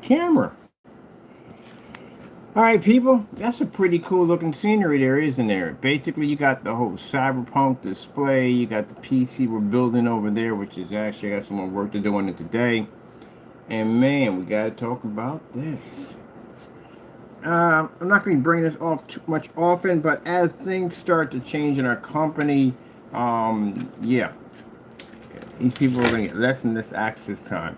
camera. All right, people, that's a pretty cool looking scenery there, isn't there? Basically, you got the whole cyberpunk display. You got the PC we're building over there, which is actually, I got some more work to do on it today. And man, we got to talk about this. I'm not going to bring this off too much often, but as things start to change in our company, yeah, these people are going to get less and less access time.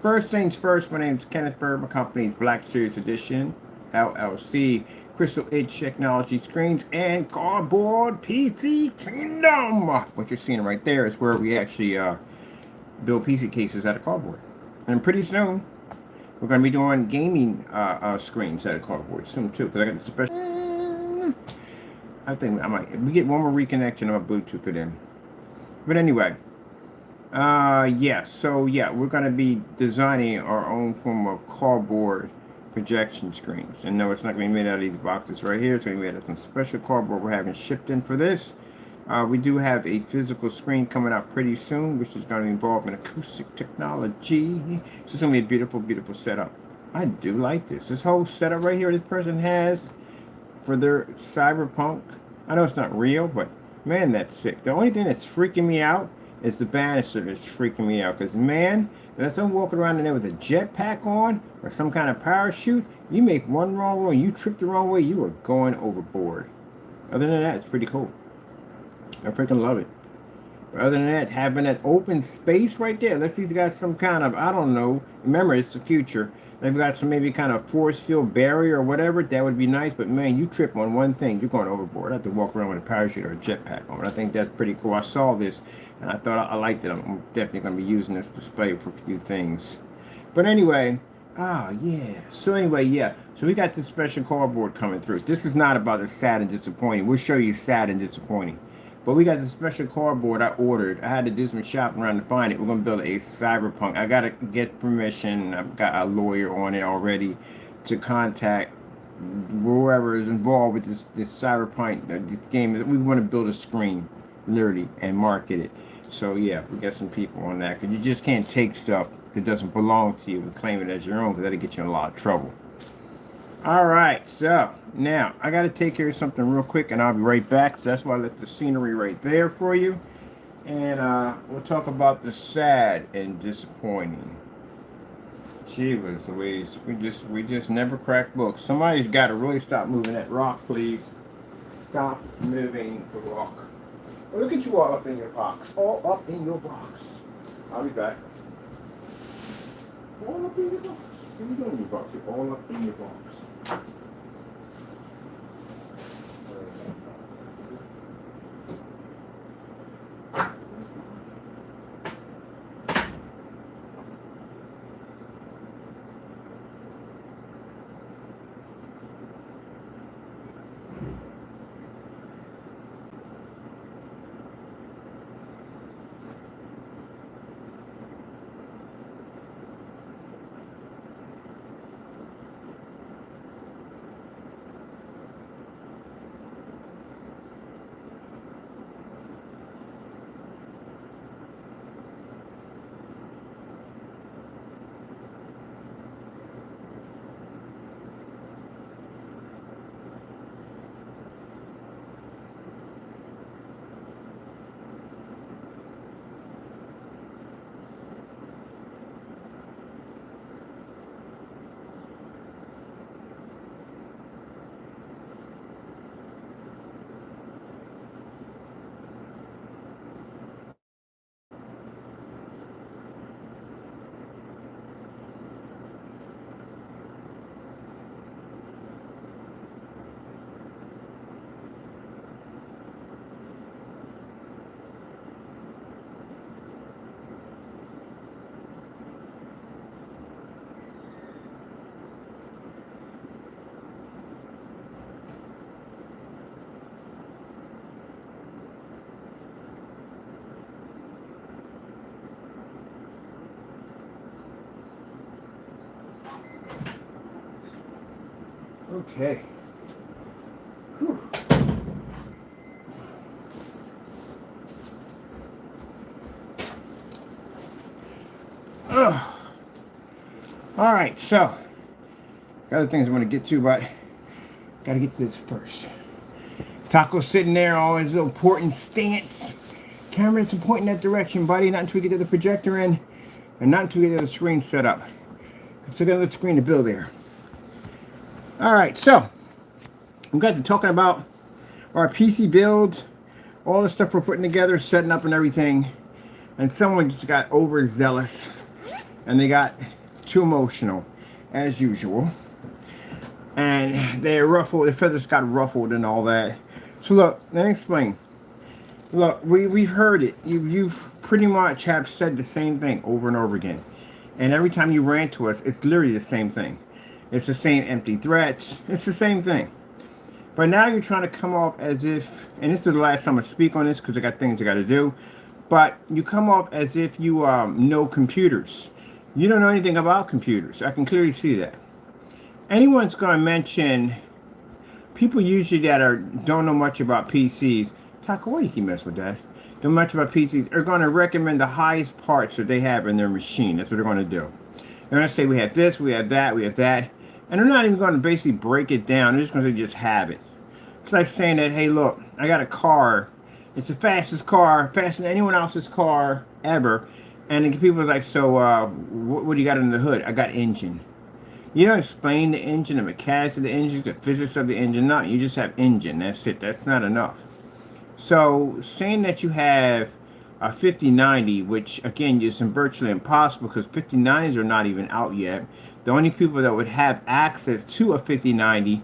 First things first, my name is Kenneth Bird. My company is Black Series Edition, LLC, Crystal Edge Technology Screens, and Cardboard PC Kingdom. What you're seeing right there is where we actually build PC cases out of cardboard. And pretty soon, we're going to be doing gaming screens out of cardboard soon too, because I got the special. I think I might. We get one more reconnection of my Bluetooth it in. But anyway, yeah. So yeah, we're going to be designing our own form of cardboard projection screens. And no, it's not going to be made out of these boxes right here. It's going to be made out of some special cardboard we're having shipped in for this. We do have a physical screen coming out pretty soon, which is going to involve an acoustic technology. So it's going to be a beautiful, beautiful setup. I do like this. This whole setup right here this person has for their cyberpunk. I know it's not real, but man, that's sick. The only thing that's freaking me out is the banister that's freaking me out. Because man, unless I'm walking around in there with a jetpack on or some kind of parachute, you make one wrong roll, you trip the wrong way, you are going overboard. Other than that, it's pretty cool. I freaking love it. But other than that, having that open space right there, unless these got some kind of, I don't know, remember it's the future. They've got some maybe kind of force field barrier or whatever, that would be nice. But man, you trip on one thing, you're going overboard. I have to walk around with a parachute or a jetpack on. I think that's pretty cool. I saw this and I thought I liked it. I'm definitely going to be using this display for a few things. But anyway, yeah. So anyway, yeah. So we got this special cardboard coming through. This is not about the sad and disappointing. We'll show you sad and disappointing. But we got this special cardboard I ordered. I had to do some shopping around to find it. We're going to build a cyberpunk. I got to get permission. I've got a lawyer on it already to contact whoever is involved with this cyberpunk this game. We want to build a screen, literally, and market it. So yeah, we got some people on that. Because you just can't take stuff that doesn't belong to you and claim it as your own, because that'll get you in a lot of trouble. Alright, so now I got to take care of something real quick and I'll be right back. So that's why I left the scenery right there for you. And we'll talk about the sad and disappointing. Gee whiz Louise, we just never crack books. Somebody's got to really stop moving that rock, please. Stop moving the rock. Well, look at you all up in your box. All up in your box. I'll be back. All up in your box. What are you doing in your box? You're all up in your box. Okay. Whew. All right, so Other things I want to get to, but gotta get to this first. Taco's sitting there, all his little important stance. Camera isn't pointing that direction, buddy. Not until we get to the projector in, and not until we get to the screen set up. It's another screen to build there. All right, so we got to talking about our PC builds, all the stuff we're putting together, setting up and everything. And someone just got overzealous, and they got too emotional, as usual. And they ruffled, their feathers got ruffled and all that. So look, let me explain. Look, we've heard it. You've pretty much have said the same thing over and over again. And every time you rant to us, it's literally the same thing. It's the same empty threats. It's the same thing. But now you're trying to come off as if, and this is the last time I speak on this because I got things I got to do, but you come off as if you know computers. You don't know anything about computers. I can clearly see that. Anyone's going to mention, people usually that don't know much about PCs, Taco, why you keep messing with that? Don't know much about PCs, are going to recommend the highest parts that they have in their machine. That's what they're going to do. They're going to say, we have this, we have that, we have that. And they're not even going to basically break it down. They're just going to just have it. It's like saying that, hey, look, I got a car. It's the fastest car, faster than anyone else's car ever. And then people are like, so what do you got in the hood? I got engine. You don't explain the engine, the mechanics of the engine, the physics of the engine. No, you just have engine. That's it. That's not enough. So saying that you have a 5090, which again is virtually impossible because 5090s are not even out yet. The only people that would have access to a 5090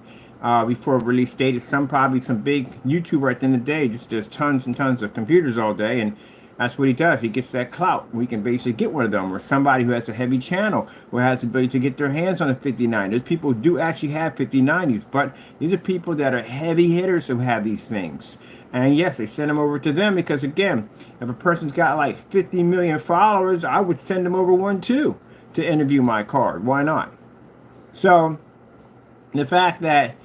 before release date is probably some big YouTuber at the end of the day. Just does tons and tons of computers all day, and that's what he does. He gets that clout. We can basically get one of them, or somebody who has a heavy channel who has the ability to get their hands on a 5090. There's people who do actually have 5090s, but these are people that are heavy hitters who have these things. And yes, they send them over to them because, again, if a person's got like 50 million followers, I would send them over one too to interview my card. Why not? So the fact that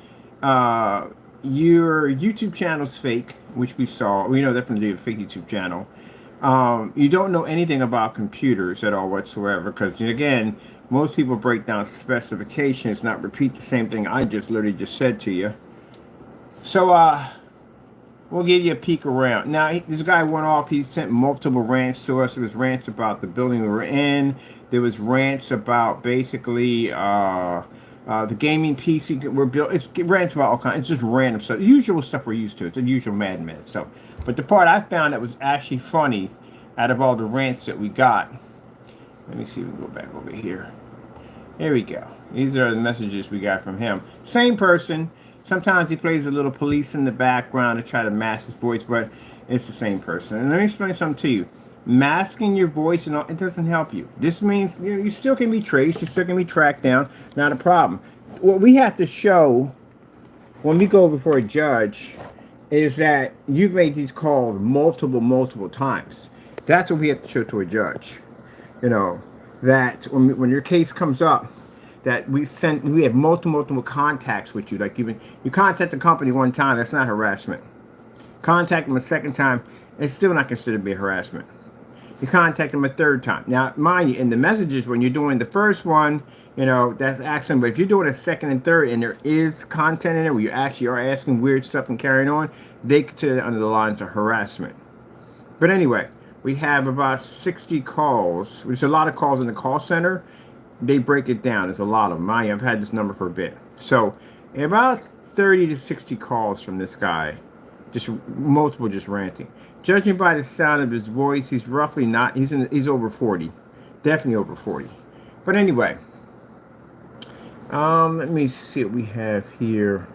your YouTube channel's fake, which we know that from the fake YouTube channel. You don't know anything about computers at all whatsoever, because again, most people break down specifications, not repeat the same thing I just literally just said to you. So we'll give you a peek around. Now this guy went off. He sent multiple rants to us. There was rants about the building we were in. There was rants about basically the gaming PC we're built. It's rants about all kinds. It's just random stuff. The usual stuff we're used to. It's the usual madman stuff. But the part I found that was actually funny out of all the rants that we got. Let me see if we go back over here. Here we go. These are the messages we got from him. Same person. Sometimes he plays a little police in the background to try to mask his voice, but it's the same person. And let me explain something to you. Masking your voice and all, it doesn't help you. This means you still can be traced, you still can be tracked down, not a problem. What we have to show when we go before a judge is that you've made these calls multiple times. That's what we have to show to a judge. That when your case comes up, that we have multiple contacts with you. Like you contact the company one time, that's not harassment. Contact them a second time, it's still not considered to be harassment. You contact them a third time. Now, mind you, in the messages, when you're doing the first one, that's accident. But if you're doing a second and third, and there is content in there where you actually are asking weird stuff and carrying on, they consider it under the lines of harassment. But anyway, we have about 60 calls. There's a lot of calls in the call center. They break it down. There's a lot of them. I've had this number for a bit. So, about 30 to 60 calls from this guy. Just ranting. Judging by the sound of his voice, he's roughly not. He's over 40, definitely over 40. But anyway, let me see what we have here.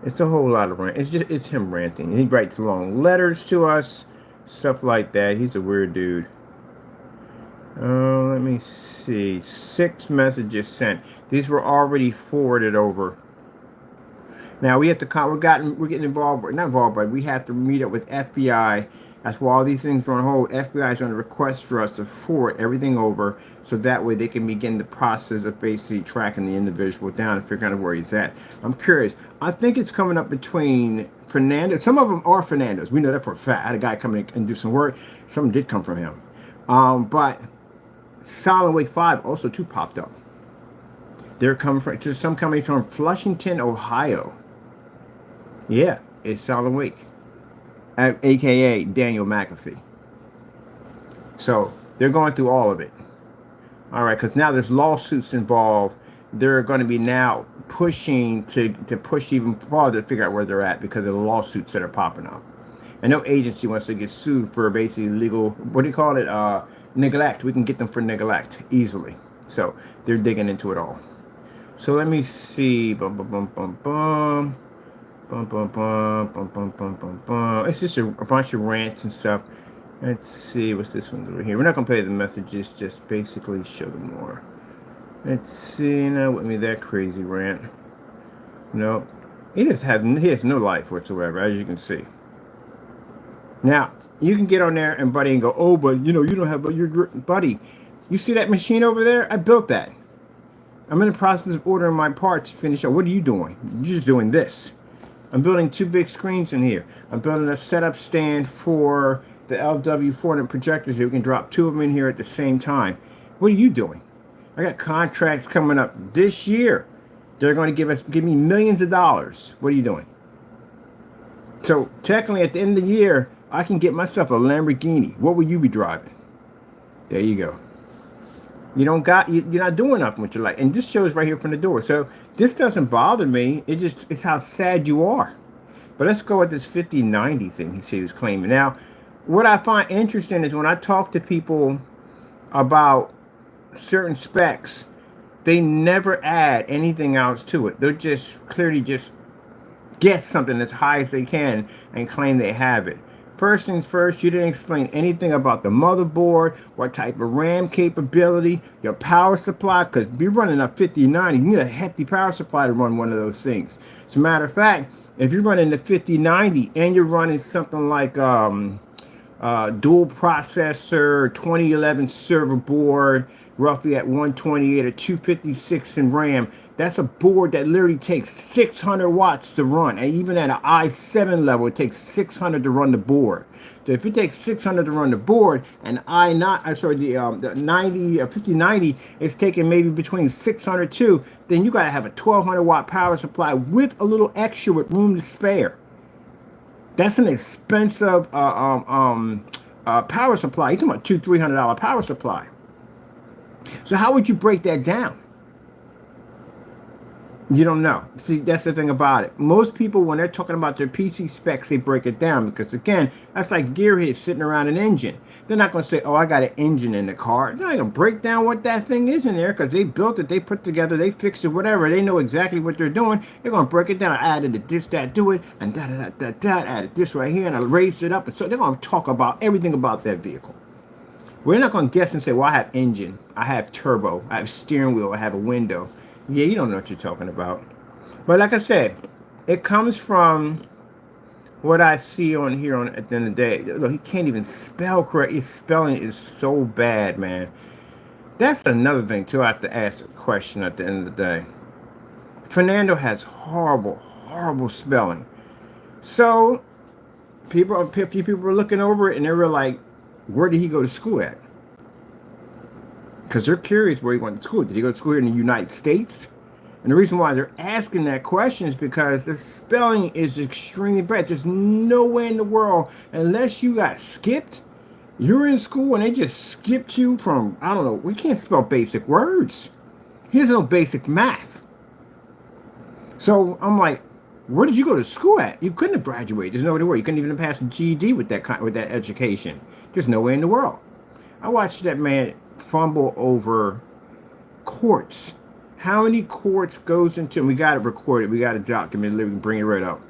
It's a whole lot of rant. It's him ranting. He writes long letters to us, stuff like that. He's a weird dude. Let me see. 6 messages sent. These were already forwarded over. Now we have to we're getting involved, not involved, but we have to meet up with FBI. That's why all these things are on hold. FBI is on a request for us to forward everything over, so that way they can begin the process of basically tracking the individual down and figuring out where he's at. I'm curious. I think it's coming up between Fernando. Some of them are Fernando's. We know that for a fact. I had a guy come in and do some work. Some did come from him. But Solid Wake 5 also too popped up. They're coming from to some company from Flushington, Ohio. Yeah, it's Solid Wake, aka Daniel McAfee. So they're going through all of it. All right, because now there's lawsuits involved. They're going to be now pushing to push even farther to figure out where they're at because of the lawsuits that are popping up. And no agency wants to get sued for basically legal, what do you call it? Neglect. We can get them for neglect easily. So they're digging into it all. So let me see. Bum, bum, bum, bum, bum. Bum, bum, bum, bum, bum, bum, bum, bum. It's just a bunch of rants and stuff. Let's see. What's this one over here? We're not going to play the messages. Just basically show them more. Let's see. Not with me that crazy rant. No. He has no life whatsoever, as you can see. Now, you can get on there and buddy and go, oh, but you know, you don't have your buddy. You see that machine over there? I built that. I'm in the process of ordering my parts to finish up. What are you doing? You're just doing this. I'm building 2 big screens in here. I'm building a setup stand for the LW400 projectors here. We can drop 2 of them in here at the same time. What are you doing? I got contracts coming up this year. They're going to give me millions of dollars. What are you doing? So technically at the end of the year, I can get myself a Lamborghini. What will you be driving? There you go. You're not doing nothing with your life. And this shows right here from the door. So this doesn't bother me. It's how sad you are. But let's go with this 5090 thing he was claiming. Now, what I find interesting is when I talk to people about certain specs, they never add anything else to it. They're just clearly just guess something as high as they can and claim they have it. First things first, you didn't explain anything about the motherboard, what type of RAM capability, your power supply, because if you're running a 5090, you need a hefty power supply to run one of those things. As a matter of fact, if you're running the 5090 and you're running something like dual processor, 2011 server board, roughly at 128 or 256 in RAM, that's a board that literally takes 600 watts to run. And even at an i7 level, it takes 600 to run the board. So if it takes 600 to run the board, and the 5090 is taking maybe between 600 too, then you got to have a 1200 watt power supply with a little extra with room to spare. That's an expensive power supply. You're talking about $200-300 power supply. So how would you break that down? You don't know. See, that's the thing about it. Most people, when they're talking about their PC specs, they break it down because, again, that's like gearheads sitting around an engine. They're not going to say, oh, I got an engine in the car. They're not going to break down what that thing is in there because they built it, they put together, they fixed it, whatever. They know exactly what they're doing. They're going to break it down. I added this, that, do it, and added this right here, and I raised it up. And so they're going to talk about everything about that vehicle. We're not going to guess and say, well, I have engine, I have turbo, I have steering wheel, I have a window. Yeah, you don't know what you're talking about. But like I said, it comes from what I see on here at the end of the day. Look, he can't even spell correct. His spelling is so bad, man. That's another thing, too. I have to ask a question at the end of the day. Fernando has horrible, horrible spelling. So, a few people were looking over it, and they were like, where did he go to school at? Because they're curious where he went to school. Did he go to school here in the United States? And the reason why they're asking that question is because the spelling is extremely bad. There's no way in the world, unless you got skipped, you're in school and they just skipped you from, I don't know, we can't spell basic words. He doesn't know basic math. So I'm like, where did you go to school at? You couldn't have graduated. There's no way. You couldn't even have passed a GED with that education. There's no way in the world. I watched that man fumble over quarts. How many quarts goes into, and we got it recorded, we got it documented, we can bring it right up.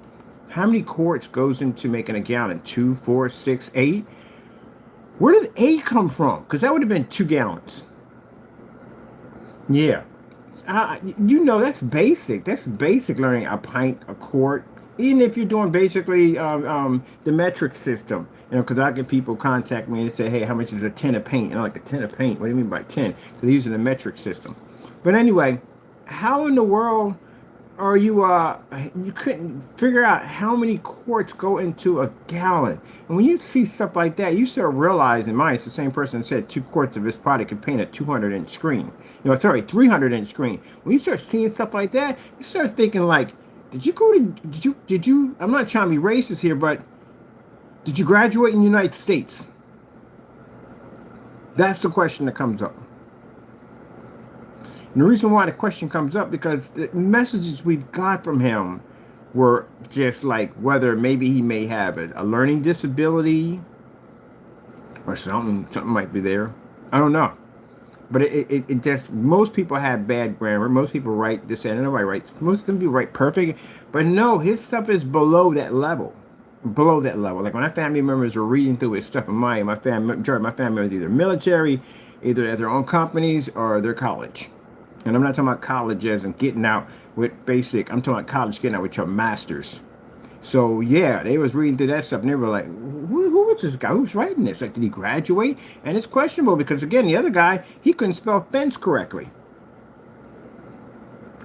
How many quarts goes into making a gallon? 2, 4, 6, 8? Where did 8 come from? Because that would have been 2 gallons. Yeah. You know, that's basic. That's basic learning. A pint, a quart. Even if you're doing basically the metric system. You know, because I get people contact me and say, hey, how much is a tin of paint? And I'm like, a tin of paint? What do you mean by tin? Because they're using the metric system. But anyway, how in the world or you couldn't figure out how many quarts go into a gallon. And when you see stuff like that, you start realizing, mine, it's the same person that said 2 quarts of his product can paint a 200-inch screen. You know, sorry, 300-inch screen. When you start seeing stuff like that, you start thinking like, did you, I'm not trying to be racist here, but did you graduate in the United States? That's the question that comes up. And the reason why the question comes up, because the messages we've got from him were just like whether maybe he may have a learning disability or something might be there. I don't know. But it just, most people have bad grammar. Most people write this and nobody writes. Most of them people write perfect. But no, his stuff is below that level. Below that level. Like when my family members were reading through his stuff, my family, majority of my family members either military, either at their own companies or their college. And I'm not talking about college as in getting out with basic. I'm talking about college getting out with your masters. So yeah, they was reading through that stuff and they were like, who was this guy? Who's writing this? Like, did he graduate? And it's questionable because again, the other guy, he couldn't spell fence correctly.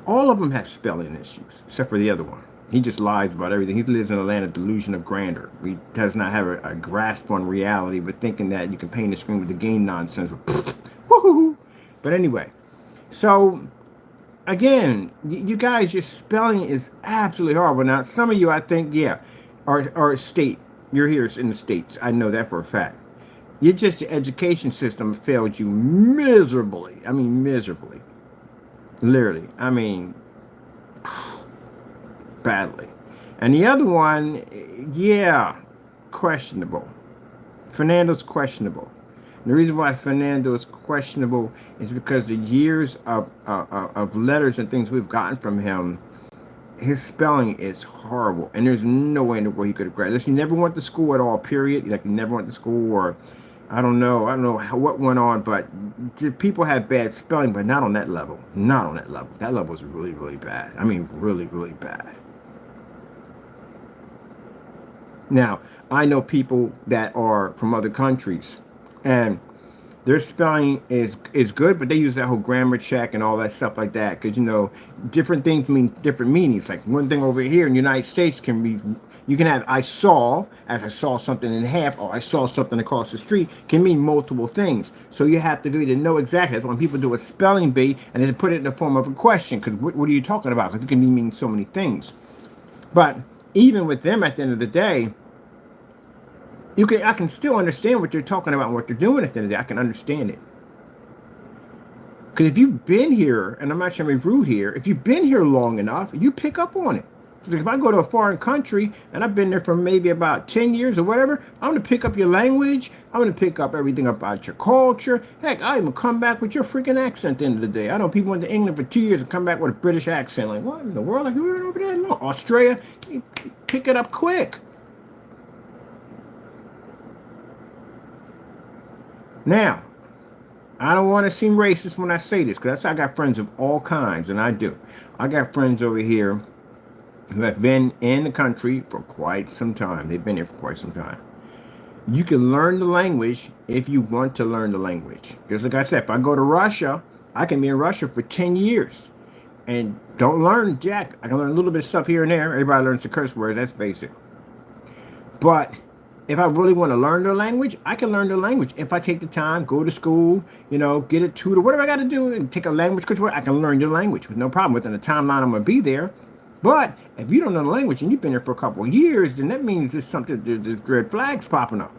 All of them have spelling issues, except for the other one. He just lies about everything. He lives in a land of delusion of grandeur. He does not have a grasp on reality, but thinking that you can paint a screen with the game nonsense. Woohoo! But anyway. So, again, you guys, your spelling is absolutely horrible. Now, some of you, I think, yeah, are state. You're here in the States. I know that for a fact. Your education system failed you miserably. I mean, miserably. Literally. I mean, badly. And the other one, yeah, questionable. Fernando's questionable. The reason why Fernando is questionable is because the years of letters and things we've gotten from him, his spelling is horrible. And there's no way in the world he could have graduated. Listen, he never went to school at all, period. Like, he never went to school, or I don't know what went on, but people have bad spelling, but not on that level. Not on that level. That level is really, really bad. I mean, really, really bad. Now, I know people that are from other countries, and their spelling is good, but they use that whole grammar check and all that stuff like that. Because, you know, different things mean different meanings. Like one thing over here in the United States can be, you can have I saw, as I saw something in half, or I saw something across the street, can mean multiple things. So you have to really know exactly. That's when people do a spelling bee and they put it in the form of a question. Because what are you talking about? Because it can mean so many things. But even with them at the end of the day, I can still understand what they're talking about and what they're doing at the end of the day. I can understand it. Because if you've been here, and I'm not trying to be rude here, if you've been here long enough, you pick up on it. Because if I go to a foreign country, and I've been there for maybe about 10 years or whatever, I'm going to pick up your language. I'm going to pick up everything about your culture. Heck, I even come back with your freaking accent at the end of the day. I know people went to England for 2 years and come back with a British accent. Like, what in the world? Like, you were over there? No, Australia, you pick it up quick. Now, I don't want to seem racist when I say this, because I got friends of all kinds, and I do. I got friends over here who have been in the country for quite some time. They've been here for quite some time. You can learn the language if you want to learn the language. Because like I said, if I go to Russia, I can be in Russia for 10 years and don't learn jack. I can learn a little bit of stuff here and there. Everybody learns the curse words. That's basic. But if I really want to learn their language, I can learn their language. If I take the time, go to school, you know, get a tutor, whatever I got to do, and take a language course, I can learn your language with no problem. Within the timeline, I'm going to be there. But if you don't know the language and you've been there for a couple of years, then that means there's something, there's red flags popping up.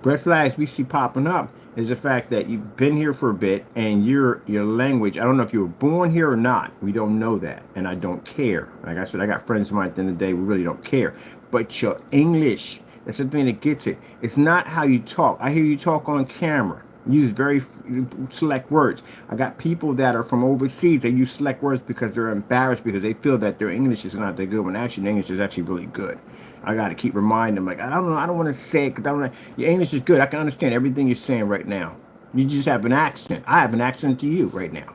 Red flags we see popping up is the fact that you've been here for a bit and your language, I don't know if you were born here or not. We don't know that, and I don't care. Like I said, I got friends of mine at the end of the day, we really don't care. But your English, that's the thing that gets it. It's not how you talk. I hear you talk on camera. Use very select words. I got people that are from overseas. They use select words because they're embarrassed because they feel that their English is not that good, when actually their English is actually really good. I got to keep reminding them, like, I don't know, I don't want to say it because I don't know. Your English is good. I can understand everything you're saying right now. You just have an accent. I have an accent to you right now.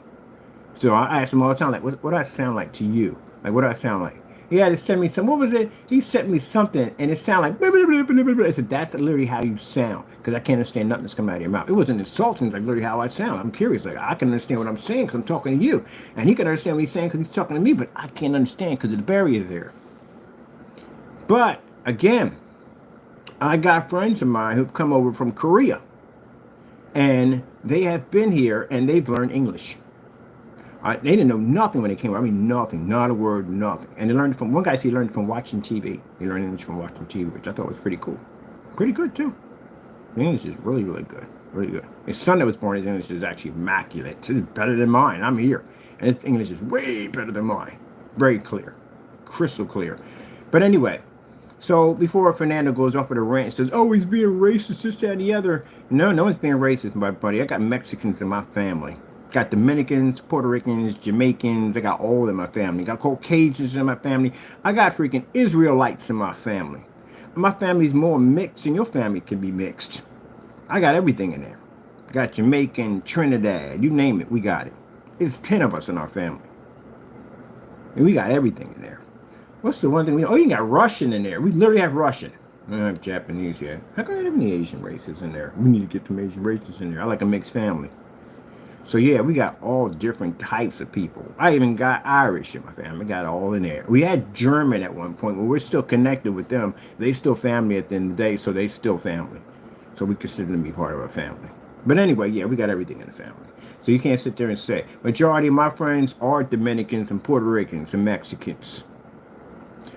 So I ask them all the time, like, what do I sound like to you? Like, what do I sound like? He had to send me some. What was it? He sent me something, and it sounded like blah, blah, blah, blah, blah, blah. I said, that's literally how you sound, because I can't understand nothing that's coming out of your mouth. It wasn't insulting, like literally how I sound. I'm curious. Like, I can understand what I'm saying because I'm talking to you, and he can understand what he's saying because he's talking to me, but I can't understand because of the barrier there. But again, I got friends of mine who've come over from Korea, and they have been here and they've learned English. They didn't know nothing when they came. I mean, nothing, not a word, nothing. And they learned from, one guy said he learned from watching TV. He learned English from watching TV, which I thought was pretty cool. Pretty good, too. The English is really, really good. Really good. His son that was born, his English is actually immaculate. It's better than mine. I'm here. And his English is way better than mine. Very clear. Crystal clear. But anyway, so before Fernando goes off with a rant and says, oh, he's being racist, this, that, and the other. No, no one's being racist, my buddy. I got Mexicans in my family. Got Dominicans, Puerto Ricans, Jamaicans. I got all in my family. Got Caucasians in my family. I got freaking Israelites in my family. My family's more mixed than your family can be mixed. I got everything in there. Got Jamaican, Trinidad, you name it, we got it. It's 10 of us in our family. And we got everything in there. What's the one thing we... Oh, you got Russian in there. We literally have Russian. We don't have Japanese yet. How come I have any Asian races in there? We need to get some Asian races in there. I like a mixed family. So yeah, we got all different types of people. I even got Irish in my family. Got it all in there. We had German at one point, but we're still connected with them. They still family at the end of the day, so they still family. So we consider them to be part of our family. But anyway, yeah, we got everything in the family. So you can't sit there and say, majority of my friends are Dominicans and Puerto Ricans and Mexicans.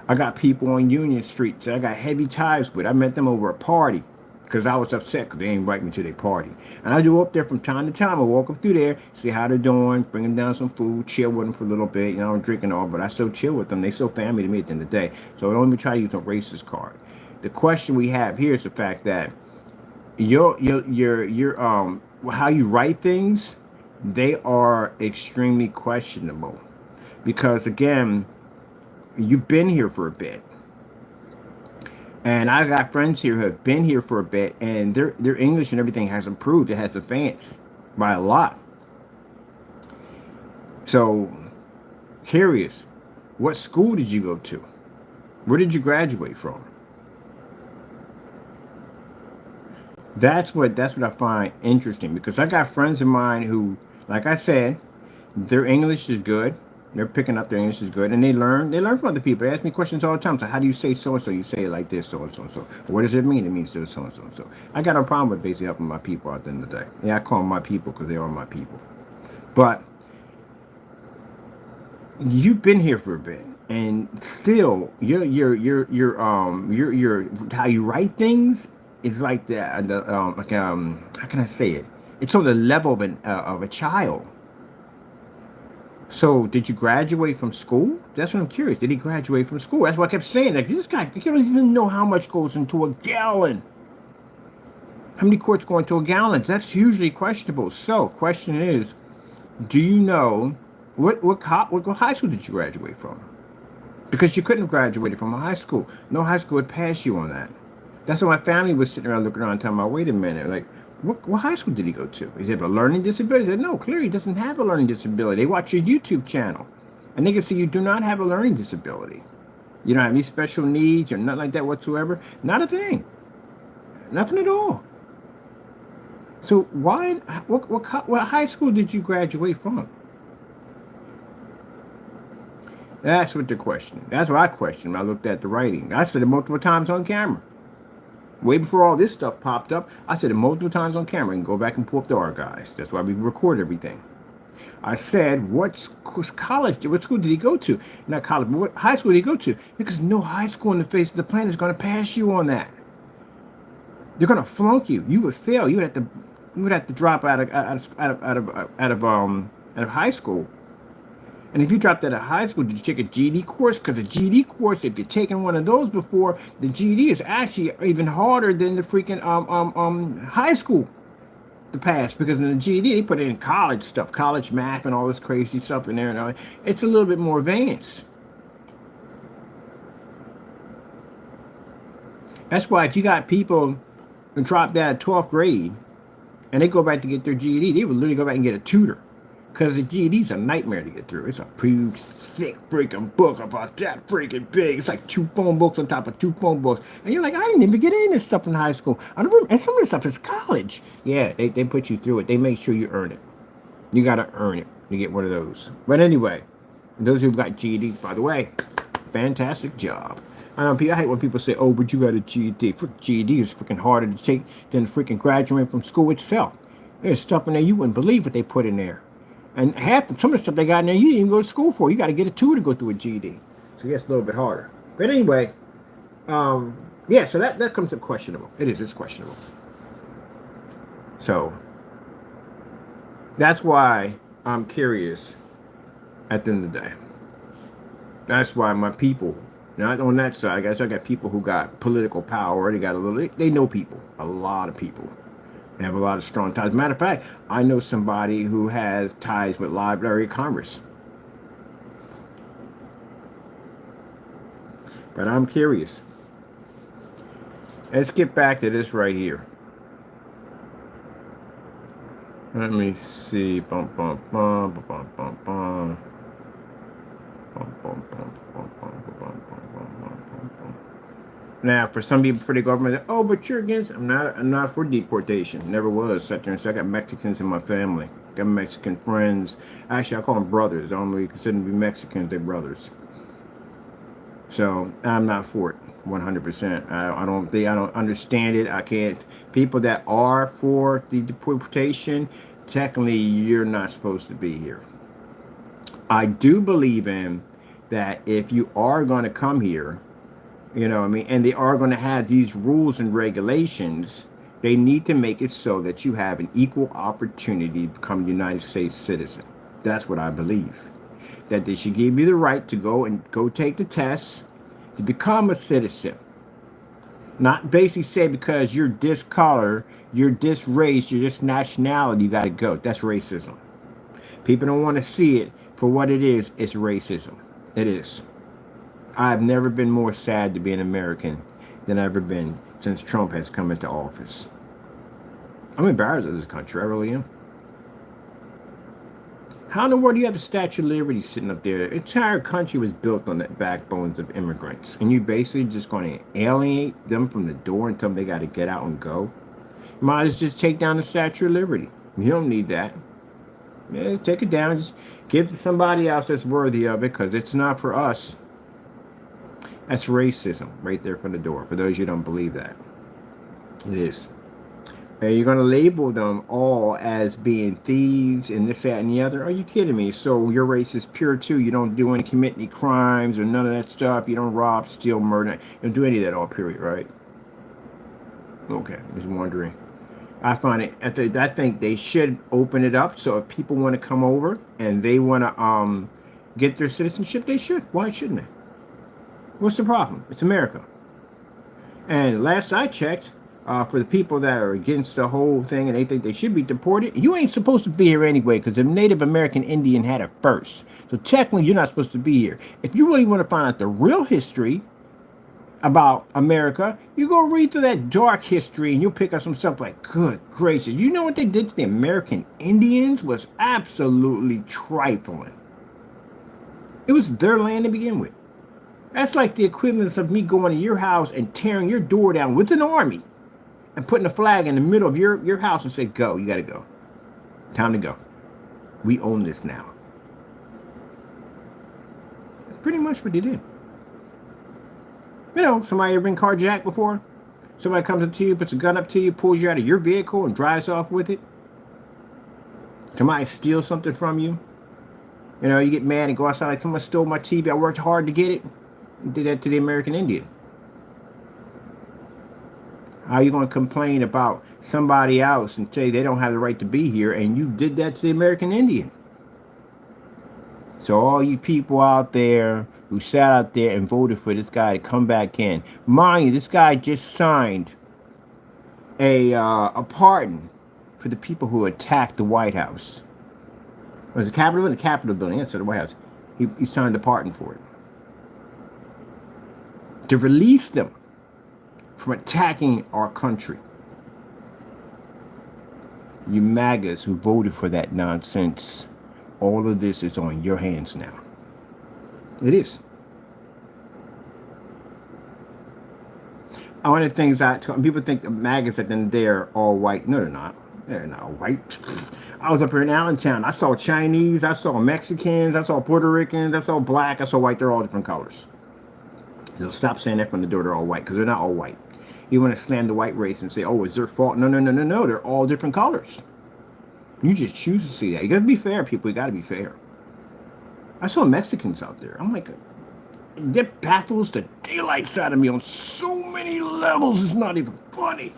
I got people on Union Street that I got heavy ties with. I met them over a party. Because I was upset because they ain't invite me to their party. And I do up there from time to time. I walk up through there, see how they're doing, bring them down some food, chill with them for a little bit. You know, I'm drinking all, but I still chill with them. They still family to me at the end of the day. So I don't even try to use a racist card. The question we have here is the fact that your how you write things, they are extremely questionable. Because again, you've been here for a bit. And I got friends here who have been here for a bit, and their English and everything has improved. It has advanced by a lot. So, curious, what school did you go to? Where did you graduate from? That's what I find interesting, because I got friends of mine who, like I said, their English is good. They're picking up their English is good, and they learn from other people. They ask me questions all the time. So how do you say so and so? You say it like this, so and so and so. What does it mean? It means this, so and so and so. I got no problem with basically helping my people at the end of the day. Yeah, I call them my people because they are my people. But you've been here for a bit, and still, your how you write things is like how can I say it? It's on the level of a child. So, did you graduate from school? That's what I'm curious. Did he graduate from school? That's what I kept saying. Like, this guy, you don't even know how much goes into a gallon. How many quarts go into a gallon? That's hugely questionable. So, question is, do you know what high school did you graduate from? Because you couldn't have graduated from a high school. No high school would pass you on that. That's why my family was sitting around looking around and telling me, wait a minute, like, what high school did he go to? Is he have a learning disability? I said, no, clearly he doesn't have a learning disability. They watch your YouTube channel, and they can see you do not have a learning disability. You don't have any special needs or nothing like that whatsoever. Not a thing. Nothing at all. So why? What high school did you graduate from? That's what they're questioning. That's what I questioned when I looked at the writing. I said it multiple times on camera. Way before all this stuff popped up, I said it multiple times on camera, and go back and pull up the archives. That's why we record everything. I said, what school did he go to? Not college, but what high school did he go to? Because no high school on the face of the planet is going to pass you on that. They're going to flunk you. You would fail. You would have to drop out of high school. And if you dropped out of high school, did you take a GED course? Because the GED course, if you've taken one of those before, the GED is actually even harder than the freaking high school to pass. Because in the GED, they put it in college stuff, college math and all this crazy stuff in there. And it's a little bit more advanced. That's why if you got people who dropped out of 12th grade and they go back to get their GED, they would literally go back and get a tutor. Because the GED's a nightmare to get through. It's a huge, thick freaking book about that freaking big. It's like 2 phone books on top of 2 phone books. And you're like, I didn't even get any of this stuff in high school. I don't remember, and some of this stuff is college. Yeah, they put you through it. They make sure you earn it. You got to earn it to get one of those. But anyway, those who've got GED, by the way, fantastic job. I know I hate when people say, oh, but you got a GED. GED is freaking harder to take than freaking graduating from school itself. There's stuff in there you wouldn't believe what they put in there. And some of the stuff they got in there, you didn't even go to school for. You got to get a 2 to go through a GED. So it gets a little bit harder. But anyway, yeah, so that comes up questionable. It's questionable. So that's why I'm curious at the end of the day. That's why my people, not on that side, I got people who got political power. They know people, a lot of people. They have a lot of strong ties. Matter of fact, I know somebody who has ties with Library of Congress. But I'm curious. Let's get back to this right here. Let me see. Bum, bum, bum, bum, bum, bum, bum. Bum, bum, bum, bum, bum, bum, bum, bum, bum, bum. Now, for some people, for the government, oh, but you're against. I'm not for deportation. Never was. So I got Mexicans in my family. Got Mexican friends. Actually, I call them brothers. I don't really consider them to be Mexicans. They're brothers. So I'm not for it. 100%. I don't understand it. I can't. People that are for the deportation, technically, you're not supposed to be here. I do believe in that if you are going to come here, you know what I mean, and they are going to have these rules and regulations, they need to make it so that you have an equal opportunity to become a United States citizen. That's what I believe. That they should give you the right to go take the test to become a citizen. Not basically say because you're this color, you're this race, you're this nationality, you got to go. That's racism. People don't want to see it for what it is. It's racism. It is. I've never been more sad to be an American than I've ever been since Trump has come into office. I'm embarrassed of this country. I really am. How in the world do you have the Statue of Liberty sitting up there? The entire country was built on the backbones of immigrants. And you basically just going to alienate them from the door and tell them they got to get out and go? You might as well just take down the Statue of Liberty. You don't need that. Yeah, take it down. Just give it to somebody else that's worthy of it, because it's not for us. That's racism right there from the door. For those you don't believe that. It is. And you're going to label them all as being thieves and this, that, and the other. Are you kidding me? So your race is pure too. You don't commit any crimes or none of that stuff. You don't rob, steal, murder. You don't do any of that all, period, right? Okay, just wondering. I find it, I think they should open it up. So if people want to come over and they want to get their citizenship, they should. Why shouldn't they? What's the problem? It's America. And last I checked, for the people that are against the whole thing and they think they should be deported, you ain't supposed to be here anyway, because the Native American Indian had it first. So technically, you're not supposed to be here. If you really want to find out the real history about America, you go read through that dark history and you'll pick up some stuff like, good gracious, you know what they did to the American Indians was absolutely trifling. It was their land to begin with. That's like the equivalence of me going to your house and tearing your door down with an army and putting a flag in the middle of your house and say, go, you got to go. Time to go. We own this now. That's pretty much what they did. You know, somebody ever been carjacked before? Somebody comes up to you, puts a gun up to you, pulls you out of your vehicle and drives off with it. Somebody steals something from you. You know, you get mad and go outside like, someone stole my TV. I worked hard to get it. Did that to the American Indian. How are you going to complain about somebody else and say they don't have the right to be here, and you did that to the American Indian? So all you people out there who sat out there and voted for this guy to come back in, mind you, this guy just signed a pardon for the people who attacked the White House. Was it the Capitol building? The Capitol building, yes, so the White House. He signed a pardon for it. To release them from attacking our country. You MAGAs who voted for that nonsense All of this is on your hands now. It is. One of the things people think the maggots at the end of the day are all white. No, they're not. They're not white. I was up here in Allentown. I saw Chinese, I saw Mexicans, I saw Puerto Ricans, I saw black, I saw white. They're all different colors. They'll stop saying that from the door. They're all white because they're not all white. You want to slam the white race and say, oh, it's their fault. No, no, no, no, no. They're all different colors. You just choose to see that. You got to be fair, people. You got to be fair. I saw Mexicans out there. I'm like, that baffles the daylights out of me on so many levels. It's not even funny.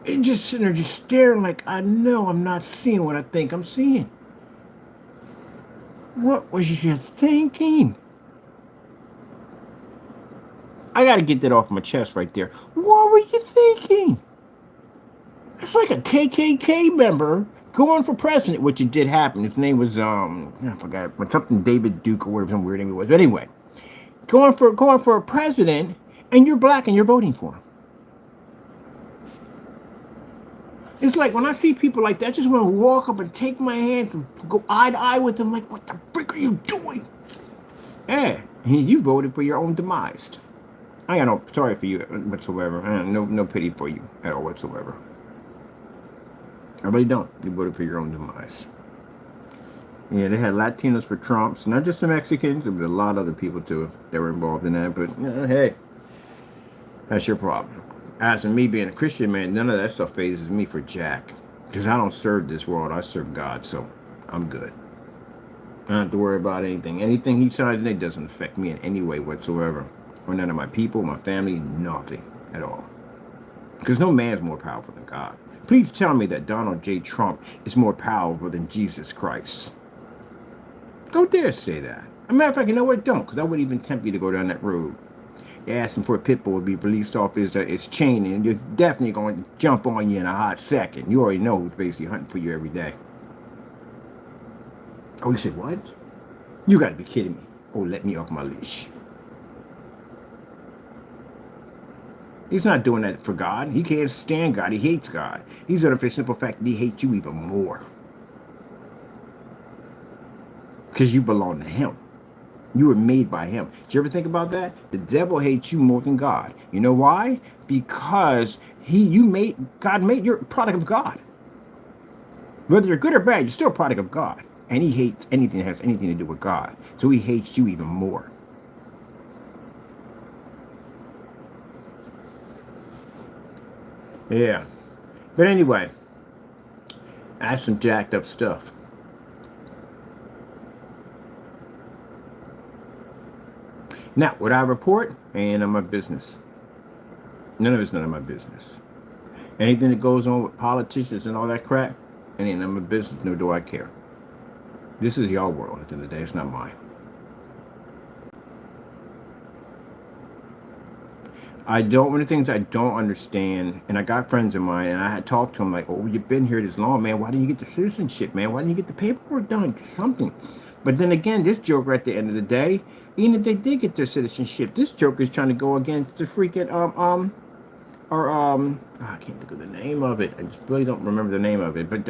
And just sitting there just staring like, I know I'm not seeing what I think I'm seeing. What was you thinking? I got to get that off my chest right there. What were you thinking? It's like a KKK member going for president, which it did happen. His name was, I forgot, something David Duke or whatever, some weird name it was. But anyway, going for a president, and you're black and you're voting for him. It's like when I see people like that, I just want to walk up and take my hands and go eye to eye with them. Like, what the frick are you doing? Yeah, you voted for your own demise. I got no sorry for you whatsoever. No pity for you at all whatsoever. I really don't. You voted for your own demise. Yeah, they had Latinos for Trumps, not just the Mexicans. There was a lot of other people too that were involved in that. But hey, that's your problem. As for me being a Christian man, none of that stuff phases me for jack. Because I don't serve this world. I serve God, so I'm good. I don't have to worry about anything. Anything he decides today doesn't affect me in any way whatsoever. Or none of my people, my family, nothing at all. Because no man is more powerful than God. Please tell me that Donald J. Trump is more powerful than Jesus Christ. Don't dare say that. As a matter of fact, you know what? Don't, because I wouldn't even tempt you to go down that road. You're asking for a pit bull to be released off his chain, and you're definitely going to jump on you in a hot second. You already know who's basically hunting for you every day. Oh, you said what? You got to be kidding me. Oh, let me off my leash. He's not doing that for God. He can't stand God. He hates God. He's doing it for the simple fact that he hates you even more. Because you belong to him. You were made by him. Did you ever think about that? The devil hates you more than God. You know why? Because God made you a product of God. Whether you're good or bad, you're still a product of God. And he hates anything that has anything to do with God. So he hates you even more. Yeah. But anyway, that's some jacked up stuff. Now, what I report ain't none of my business. None of it's none of my business. Anything that goes on with politicians and all that crap, it ain't none of my business, nor do I care. This is y'all world at the end of the day. It's not mine. One of the things I don't understand, and I got friends of mine, and I had talked to them like, oh, you've been here this long, man. Why didn't you get the citizenship, man? Why didn't you get the paperwork done? Something. But then again, this joker at the end of the day, even if they did get their citizenship, this joker is trying to go against the freaking, I can't think of the name of it. I just really don't remember the name of it. But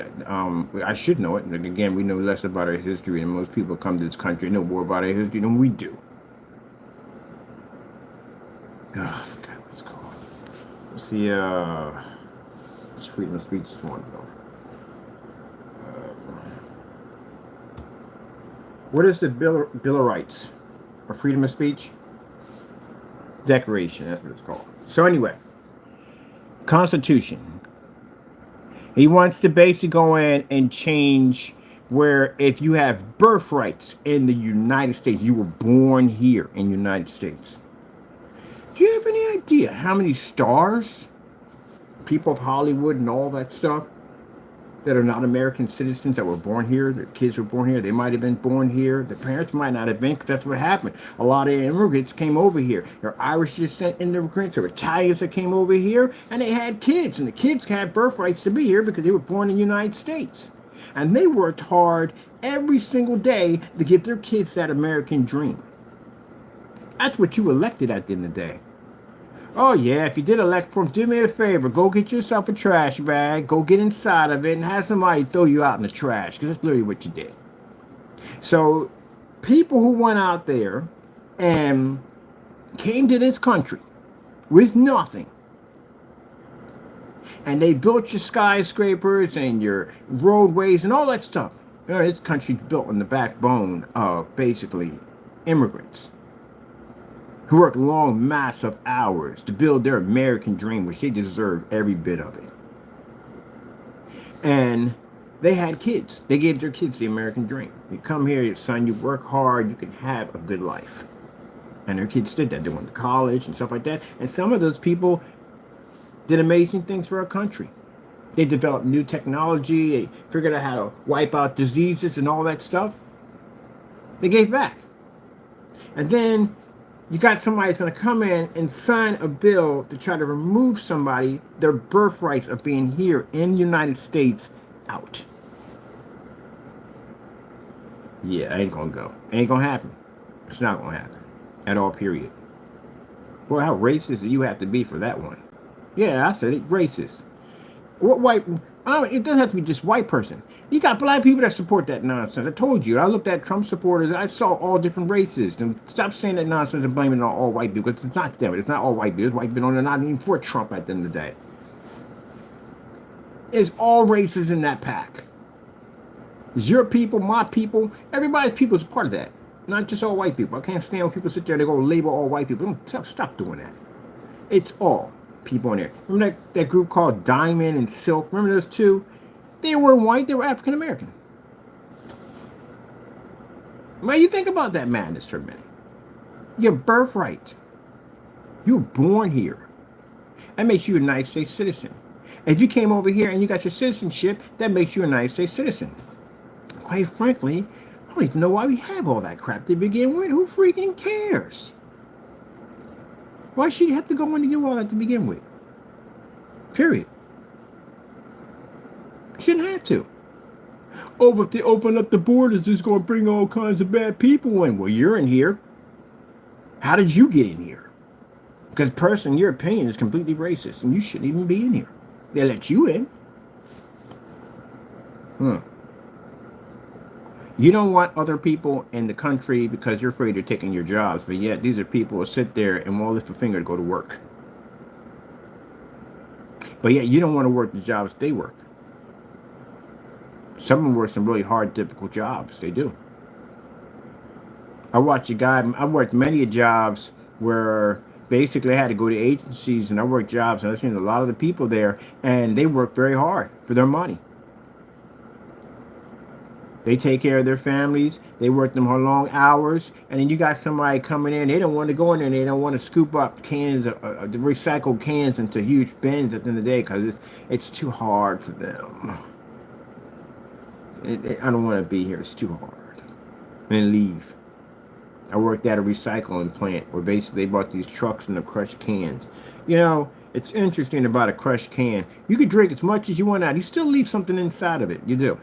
I should know it. And again, we know less about our history, and most people come to this country and know more about our history than we do. Oh, I forgot what it's called. Let's see, it's freedom of speech is one though. What is the Bill of Rights? Or freedom of speech? Declaration, that's what it's called. So anyway, Constitution. He wants to basically go in and change where if you have birthrights in the United States, you were born here in the United States. Do you have any idea how many stars, people of Hollywood and all that stuff, that are not American citizens that were born here, their kids were born here, they might have been born here, their parents might not have been, because that's what happened. A lot of immigrants came over here. There are Irish descent immigrants, there were Italians that came over here, and they had kids, and the kids had birthrights to be here because they were born in the United States. And they worked hard every single day to give their kids that American dream. That's what you elected at the end of the day. Oh yeah, if you did elect for him, do me a favor. Go get yourself a trash bag. Go get inside of it and have somebody throw you out in the trash. Because that's literally what you did. So people who went out there and came to this country with nothing, and they built your skyscrapers and your roadways and all that stuff. You know, this country's built on the backbone of basically immigrants who worked long, massive hours to build their American dream, which they deserve every bit of it. And they had kids. They gave their kids the American dream. You come here, son, you work hard, you can have a good life. And their kids did that. They went to college and stuff like that. And some of those people did amazing things for our country. They developed new technology. They figured out how to wipe out diseases and all that stuff. They gave back. And then you got somebody that's going to come in and sign a bill to try to remove somebody their birthrights of being here in the United States out. Yeah, ain't going to go. Ain't going to happen. It's not going to happen. At all, period. Boy, how racist do you have to be for that one? Yeah, I said it. Racist. What white? It doesn't have to be just white person. You got black people that support that nonsense. I told you. I looked at Trump supporters. I saw all different races. And stop saying that nonsense and blaming it on all white people. Because it's not them. It's not all white people. It's white people. They're not even for Trump at the end of the day. It's all races in that pack. It's your people, my people. Everybody's people is a part of that. Not just all white people. I can't stand when people sit there and they go label all white people. Don't stop doing that. It's all people in there. Remember that group called Diamond and Silk? Remember those two? They weren't white. They were African American. Well, you think about that madness for a minute. Your birthright. You were born here. That makes you a United States citizen. If you came over here and you got your citizenship, that makes you a United States citizen. Quite frankly, I don't even know why we have all that crap to begin with. Who freaking cares? Why should you have to go in and do all that to begin with? Period. Shouldn't have to. Oh, but if they open up the borders, it's going to bring all kinds of bad people in. Well, you're in here. How did you get in here? Because personally, your opinion is completely racist, and you shouldn't even be in here. They let you in. You don't want other people in the country because you're afraid they're taking your jobs, but yet these are people who sit there and won't lift a finger to go to work. But yet you don't want to work the jobs they work. Some of them work some really hard, difficult jobs. They do. I worked many jobs where basically I had to go to agencies, and I worked jobs, and I've seen a lot of the people there, and they work very hard for their money. They take care of their families. They work them long hours. And then you got somebody coming in. They don't want to go in there. They don't want to scoop up cans, the recycled cans into huge bins at the end of the day because it's too hard for them. I don't want to be here. It's too hard. And then leave. I worked at a recycling plant where basically they bought these trucks and the crushed cans. You know, it's interesting about a crushed can. You can drink as much as you want out. You still leave something inside of it. You do.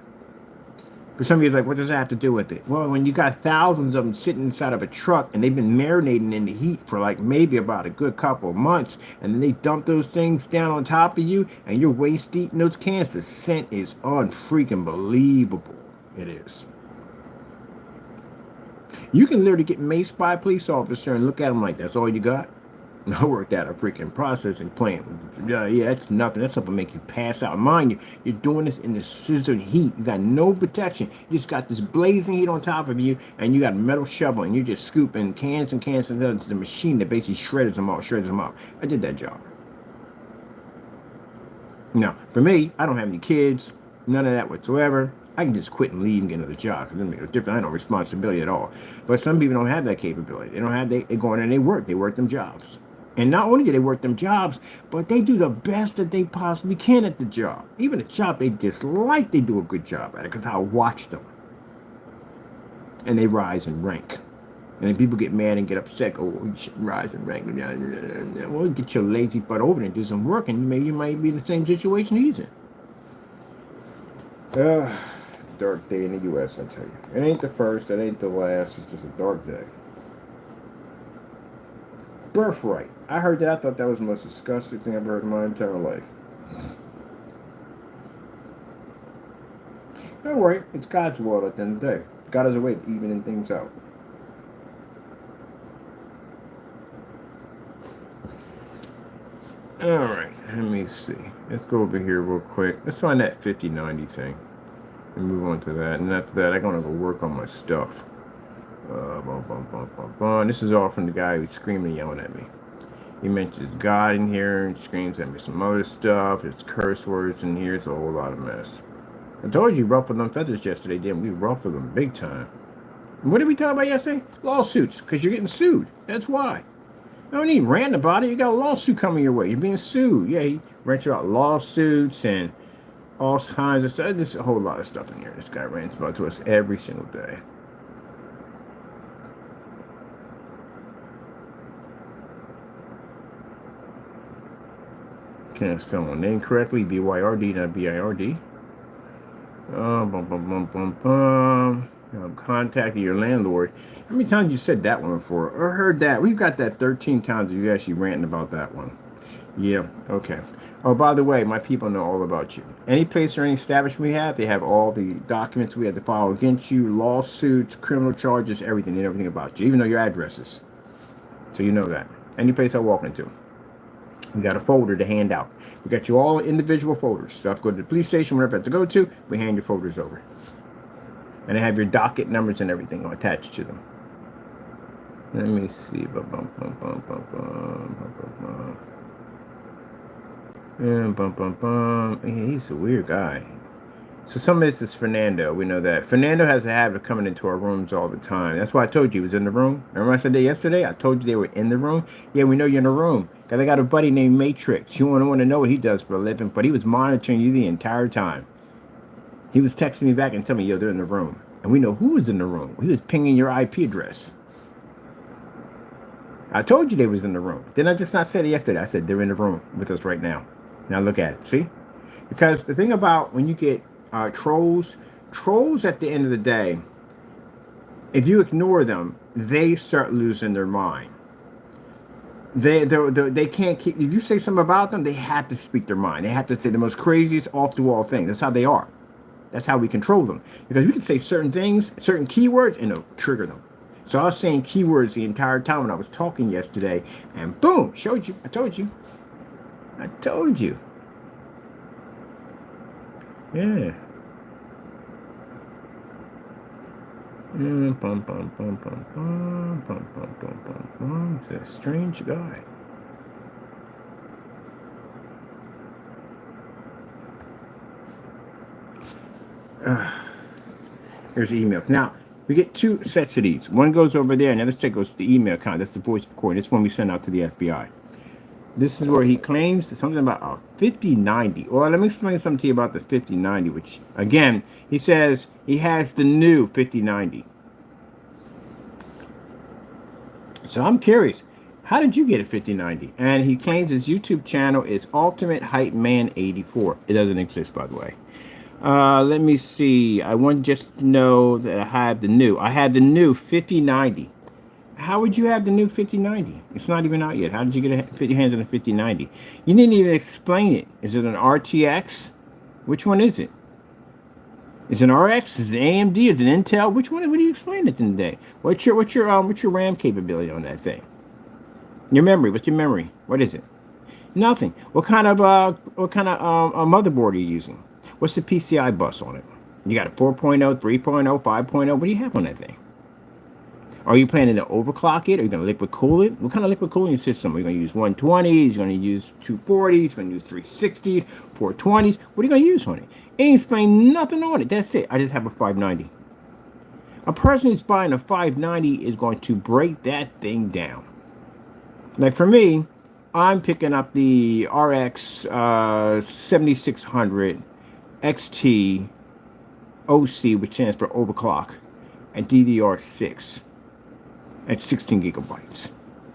For some of you, it's like, what does that have to do with it? Well, when you got thousands of them sitting inside of a truck and they've been marinating in the heat for like maybe about a good couple of months, and then they dump those things down on top of you and you're waist deep in those cans, the scent is unfreaking believable. It is. You can literally get maced by a police officer and look at them like, that's all you got? I worked at a freaking processing plant. Yeah, that's nothing. That's something to make you pass out. Mind you, you're doing this in the sizzling heat. You got no protection. You just got this blazing heat on top of you, and you got a metal shovel, and you're just scooping cans and cans into the machine that basically shreds them out. I did that job. Now, for me, I don't have any kids, none of that whatsoever. I can just quit and leave and get another job. It doesn't make a difference. I have no responsibility at all. But some people don't have that capability. They don't have. They go in and they work. They work them jobs. And not only do they work them jobs, but they do the best that they possibly can at the job. Even a job they dislike, they do a good job at it because I watch them. And they rise in rank. And then people get mad and get upset. Oh, you shouldn't rise in rank. Well, get your lazy butt over there and do some work, and you might be in the same situation he's in. Dark day in the U.S., I tell you. It ain't the first, it ain't the last. It's just a dark day. Birthright. I heard that. I thought that was the most disgusting thing I've heard in my entire life. Don't worry, it's God's world at the end of the day. got us away with evening things out. Alright, let me see. Let's go over here real quick. Let's find that 5090 thing. And move on to that. And after that, I'm going to go work on my stuff. This is all from the guy who's screaming and yelling at me. He mentions God in here and screams at me some other stuff. There's curse words in here. It's a whole lot of mess. I told you ruffled them feathers yesterday, didn't we? Ruffled them big time. And what did we talk about yesterday? Lawsuits, because you're getting sued. That's why. I don't need ranting about it. You got a lawsuit coming your way. You're being sued. Yeah, he rants about lawsuits and all kinds of stuff. There's a whole lot of stuff in here. This guy rants about to us every single day. Can't spell my name correctly. B-Y-R-D, not B-I-R-D. Contact your landlord. How many times you said that one before? Or heard that? We've got that 13 times you actually ranting about that one. Yeah, okay. Oh, by the way, my people know all about you. Any place or any establishment we have, they have all the documents we had to file against you, lawsuits, criminal charges, everything. They know everything about you, even though your addresses. So you know that. Any place I walk into. We got a folder to hand out. We got you all individual folders. So if you go to the police station, wherever you have to go to, we hand your folders over. And they have your docket numbers and everything attached to them. Let me see. Yeah, he's a weird guy. So some of this is Fernando. We know that. Fernando has a habit of coming into our rooms all the time. That's why I told you he was in the room. Remember I said that yesterday? I told you they were in the room. Yeah, we know you're in the room. Because I got a buddy named Matrix. You want to know what he does for a living. But he was monitoring you the entire time. He was texting me back and telling me, yo, they're in the room. And we know who was in the room. He was pinging your IP address. I told you they was in the room. Didn't I just not say it yesterday? I said they're in the room with us right now. Now look at it. See? Because the thing about when you get trolls at the end of the day, if you ignore them, they start losing their mind. They can't keep. If you say something about them, they have to speak their mind. They have to say the most craziest off-the-wall things. That's how they are. That's how we control them. Because we can say certain things, certain keywords, and it'll trigger them. So I was saying keywords the entire time when I was talking yesterday, and boom, showed you. I told you. I told you. Yeah. He's a strange guy. Here's the emails. Now, we get two sets of these. One goes over there, and the other set goes to the email account. That's the voice recording. This one we send out to the FBI. This is where he claims something about a 5090. Well, let me explain something to you about the 5090, which, again, he says he has the new 5090. So I'm curious, how did you get a 5090? And he claims his YouTube channel is Ultimate Hype Man 84. It doesn't exist, by the way. Let me see. I want just to know that I have the new 5090. How would you have the new 5090? It's not even out yet. How did you get your hands on a 5090? You didn't even explain it. Is it an RTX? Which one is it? Is it an RX? Is it an AMD? Is it an Intel? Which one? What do you explain at the end of the day? What's your RAM capability on that thing? Your memory. What's your memory? What is it? Nothing. What kind of motherboard are you using? What's the PCI bus on it? You got a 4.0, 3.0, 5.0. What do you have on that thing? Are you planning to overclock it? Are you going to liquid cool it? What kind of liquid cooling system? Are you going to use 120s? You're going to use 240s? You're going to use 360s? 420s? What are you going to use on it? Ain't explain nothing on it. That's it. I just have a 590. A person who's buying a 590 is going to break that thing down. Like for me, I'm picking up the RX 7600 XT OC, which stands for overclock, and DDR6 at 16 gigabytes.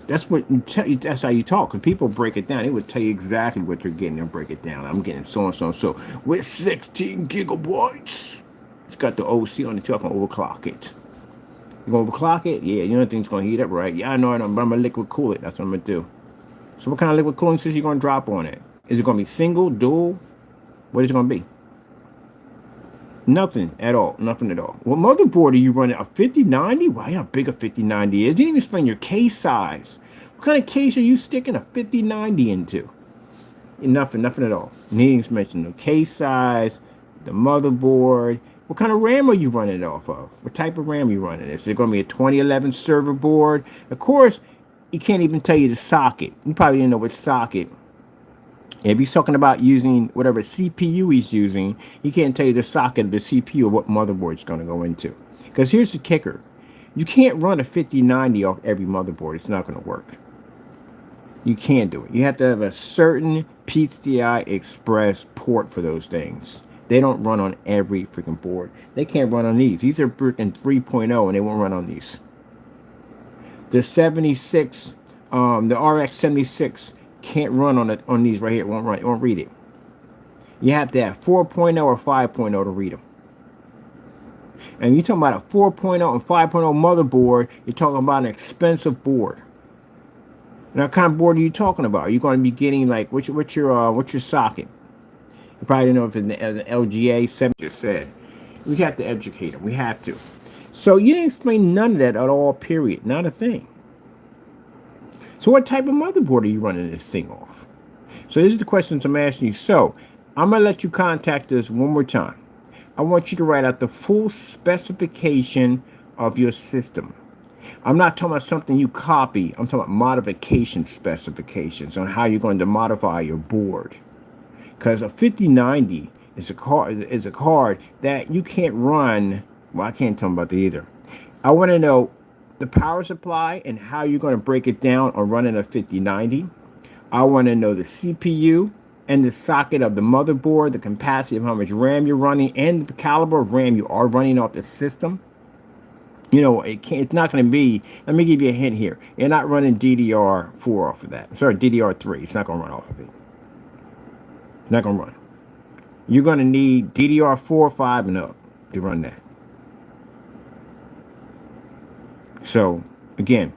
That's what you tell you. That's how you talk. When people break it down, they would tell you exactly what you're getting and break it down. I'm getting so and so and so with 16 gigabytes. It's got the OC on the top. I'm gonna overclock it. You gonna overclock it? Yeah. You know the thing's gonna heat up, right? Yeah, I know. But I'm gonna liquid cool it. That's what I'm gonna do. So what kind of liquid cooling system you gonna drop on it? Is it gonna be single, dual? What is it gonna be? Nothing at all. Nothing at all. What motherboard are you running? A 5090? Wow, how big a 5090 is. You didn't even explain your case size. What kind of case are you sticking a 5090 into? Nothing, nothing at all. Needing to mention the case size, the motherboard. What kind of RAM are you running it off of? What type of RAM are you running? Is it going to be a 2011 server board? Of course, he can't even tell you the socket. You probably didn't know what socket. If he's talking about using whatever CPU he's using, he can't tell you the socket of the CPU or what motherboard it's going to go into. Because here's the kicker. You can't run a 5090 off every motherboard. It's not going to work. You can't do it. You have to have a certain PCI Express port for those things. They don't run on every freaking board. They can't run on these. These are freaking 3.0 and they won't run on these. The 76, the RX 76 can't run on these right here. It won't run. It won't read it. You have to have 4.0 or 5.0 to read them. And you're talking about a 4.0 and 5.0 motherboard. You're talking about an expensive board. Now, what kind of board are you talking about? Are you going to be getting like what's your socket? You probably don't know if it's an LGA 7. Just said we have to educate them. We have to. So you didn't explain none of that at all. Period. Not a thing. So what type of motherboard are you running this thing off? So these are the questions I'm asking you. So I'm going to let you contact us one more time. I want you to write out the full specification of your system. I'm not talking about something you copy. I'm talking about modification specifications on how you're going to modify your board. Because a 5090 is a card that you can't run. Well, I can't tell them about that either. I want to know the power supply and how you're going to break it down on running a 5090. I want to know the CPU and the socket of the motherboard, the capacity of how much RAM you're running, and the caliber of RAM you are running off the system. You know, it's not going to be, let me give you a hint here. You're not running DDR4 off of that. Sorry, DDR3. It's not going to run off of it. It's not going to run. You're going to need DDR4, 5, and up to run that. So, again,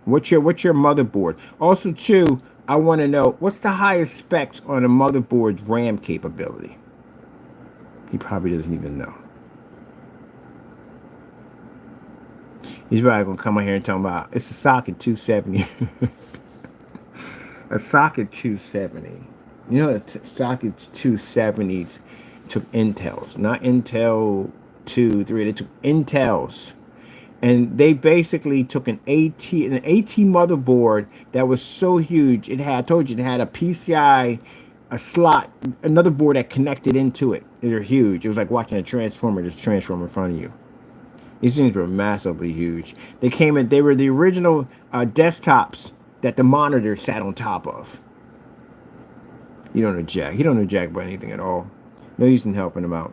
what's your motherboard? Also, too, I want to know, what's the highest specs on a motherboard's RAM capability? He probably doesn't even know. He's probably going to come out here and talk about, it's a socket 270. A socket 270. You know, socket 270s took Intels. Not Intel 2, 3. They took Intels. And they basically took an AT motherboard that was so huge. It had, I told you, it had a PCI, a slot, another board that connected into it. They're huge. It was like watching a transformer just transform in front of you. These things were massively huge. They came in, they were the original desktops that the monitor sat on top of. You don't know Jack. He don't know Jack about anything at all. No use in helping him out.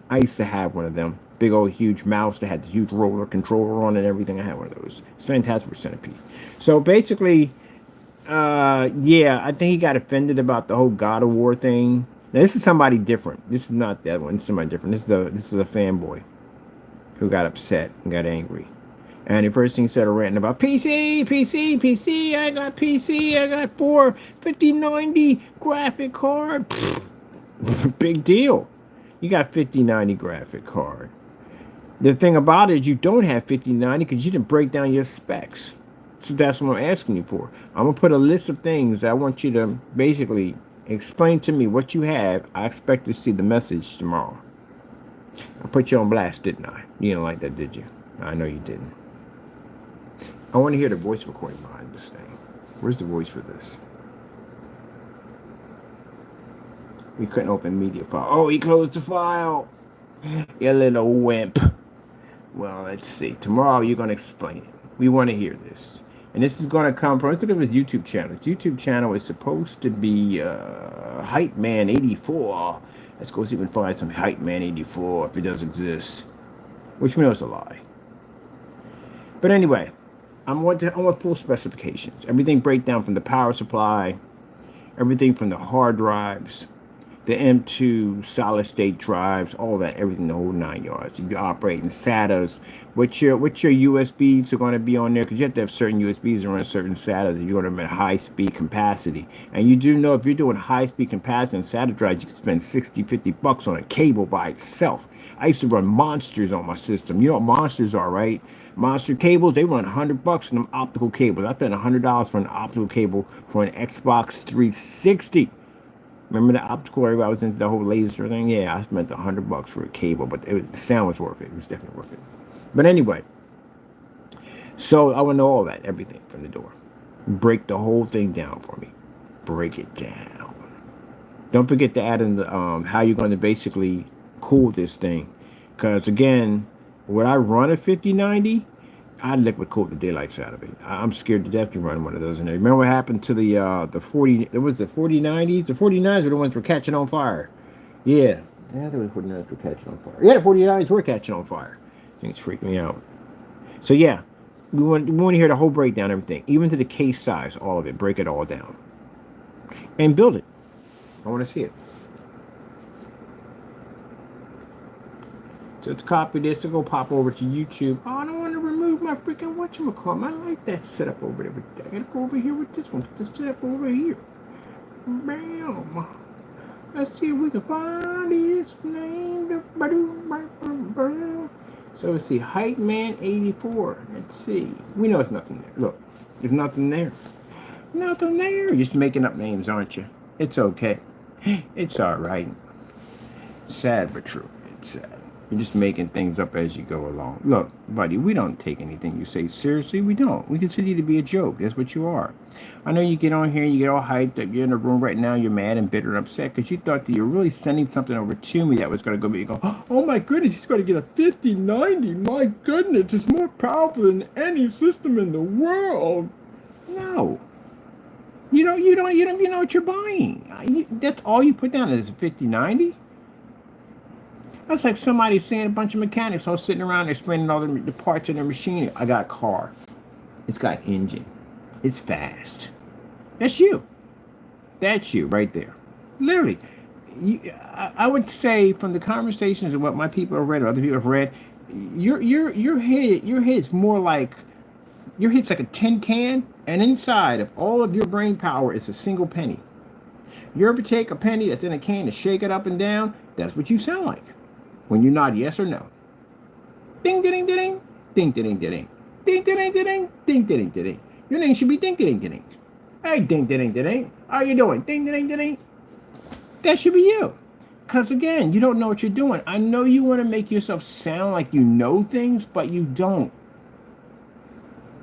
I used to have one of them. Big old huge mouse that had the huge roller controller on it and everything. I had one of those. It's fantastic for Centipede. So basically, yeah, I think he got offended about the whole God of War thing. Now this is somebody different. This is not that one. This is somebody different. This is a fanboy who got upset and got angry. And the first thing he started ranting about PC, PC, PC, I got PC, I got 5090 graphic card. Big deal. You got 5090 graphic card. The thing about it is you don't have 5090 because you didn't break down your specs. So that's what I'm asking you for. I'm going to put a list of things that I want you to basically explain to me what you have. I expect to see the message tomorrow. I put you on blast, didn't I? You didn't like that, did you? I know you didn't. I want to hear the voice recording behind this thing. Where's the voice for this? We couldn't open media file. Oh, he closed the file. You little wimp. Well, let's see. Tomorrow you're going to explain it. We want to hear this. And this is going to come from, let's look at his YouTube channel. His YouTube channel is supposed to be Hype Man 84. Let's go see if we can find some Hype Man 84 if it does exist. Which we know is a lie. But anyway, I want full specifications. Everything breakdown from the power supply, everything from the hard drives, the M2 solid state drives, all that, everything, the whole 9 yards. If you're operating SATAs, what your USBs are going to be on there, because you have to have certain USBs to run certain SATAs if you're going to run high speed capacity. And you do know if you're doing high speed capacity on SATA drives, you can spend 60, $50 on a cable by itself. I used to run monsters on my system. You know what monsters are, right? Monster cables, they run $100 on them optical cables. I spent $100 for an optical cable for an Xbox 360. Remember the optical? Everybody was into the whole laser thing. Yeah, I spent $100 for a cable, but the sound was worth it. It was definitely worth it. But anyway, so I want to know all that, everything from the door. Break the whole thing down for me. Break it down. Don't forget to add in the how you're going to basically cool this thing, because again, would I run a 5090? I'd liquid cool the daylights out of it. I'm scared to death to run one of those in there. Remember what happened to the 40? It was the 4090s. The 49s were the ones that were catching on fire. Yeah, there was 49s were catching on fire. Yeah, the 49s were catching on fire. Things freak me out. So yeah, we want to hear the whole breakdown, everything, even to the case size, all of it. Break it all down and build it. I want to see it. So let's copy this and go pop over to YouTube. Oh, I don't want to remove my freaking whatchamacallit. I like that setup over there. But I gotta go over here with this one. Put the setup over here. Bam. Let's see if we can find his name. So let's see. Hype Man 84. Let's see. We know it's nothing there. Look, there's nothing there. Nothing there. You're just making up names, aren't you? It's okay. It's all right. Sad but true. It's sad. You're just making things up as you go along. Look, buddy, we don't take anything you say seriously. We don't. We consider you to be a joke. That's what you are. I know you get on here and you get all hyped up. You're in a room right now. You're mad and bitter and upset because you thought that you're really sending something over to me that was going to go be. You go, oh my goodness, he's going to get a 5090. My goodness, it's more powerful than any system in the world. No. You don't even know what you're buying. That's all you put down is 5090. That's like somebody saying a bunch of mechanics all sitting around explaining all the parts of their machine. I got a car. It's got engine. It's fast. That's you. That's you right there. Literally. I would say from the conversations of what my people have read or other people have read, your head is more like your head's like a tin can, and inside of all of your brain power is a single penny. You ever take a penny that's in a can and shake it up and down? That's what you sound like when you nod yes or no. Ding, ding, ding, ding, ding, ding, ding, ding, ding, ding, ding, ding, ding, ding. Your name should be ding, ding, ding. Hey, ding, ding, ding. How you doing? Ding, ding, ding. That should be you. Because again, you don't know what you're doing. I know you want to make yourself sound like you know things, but you don't.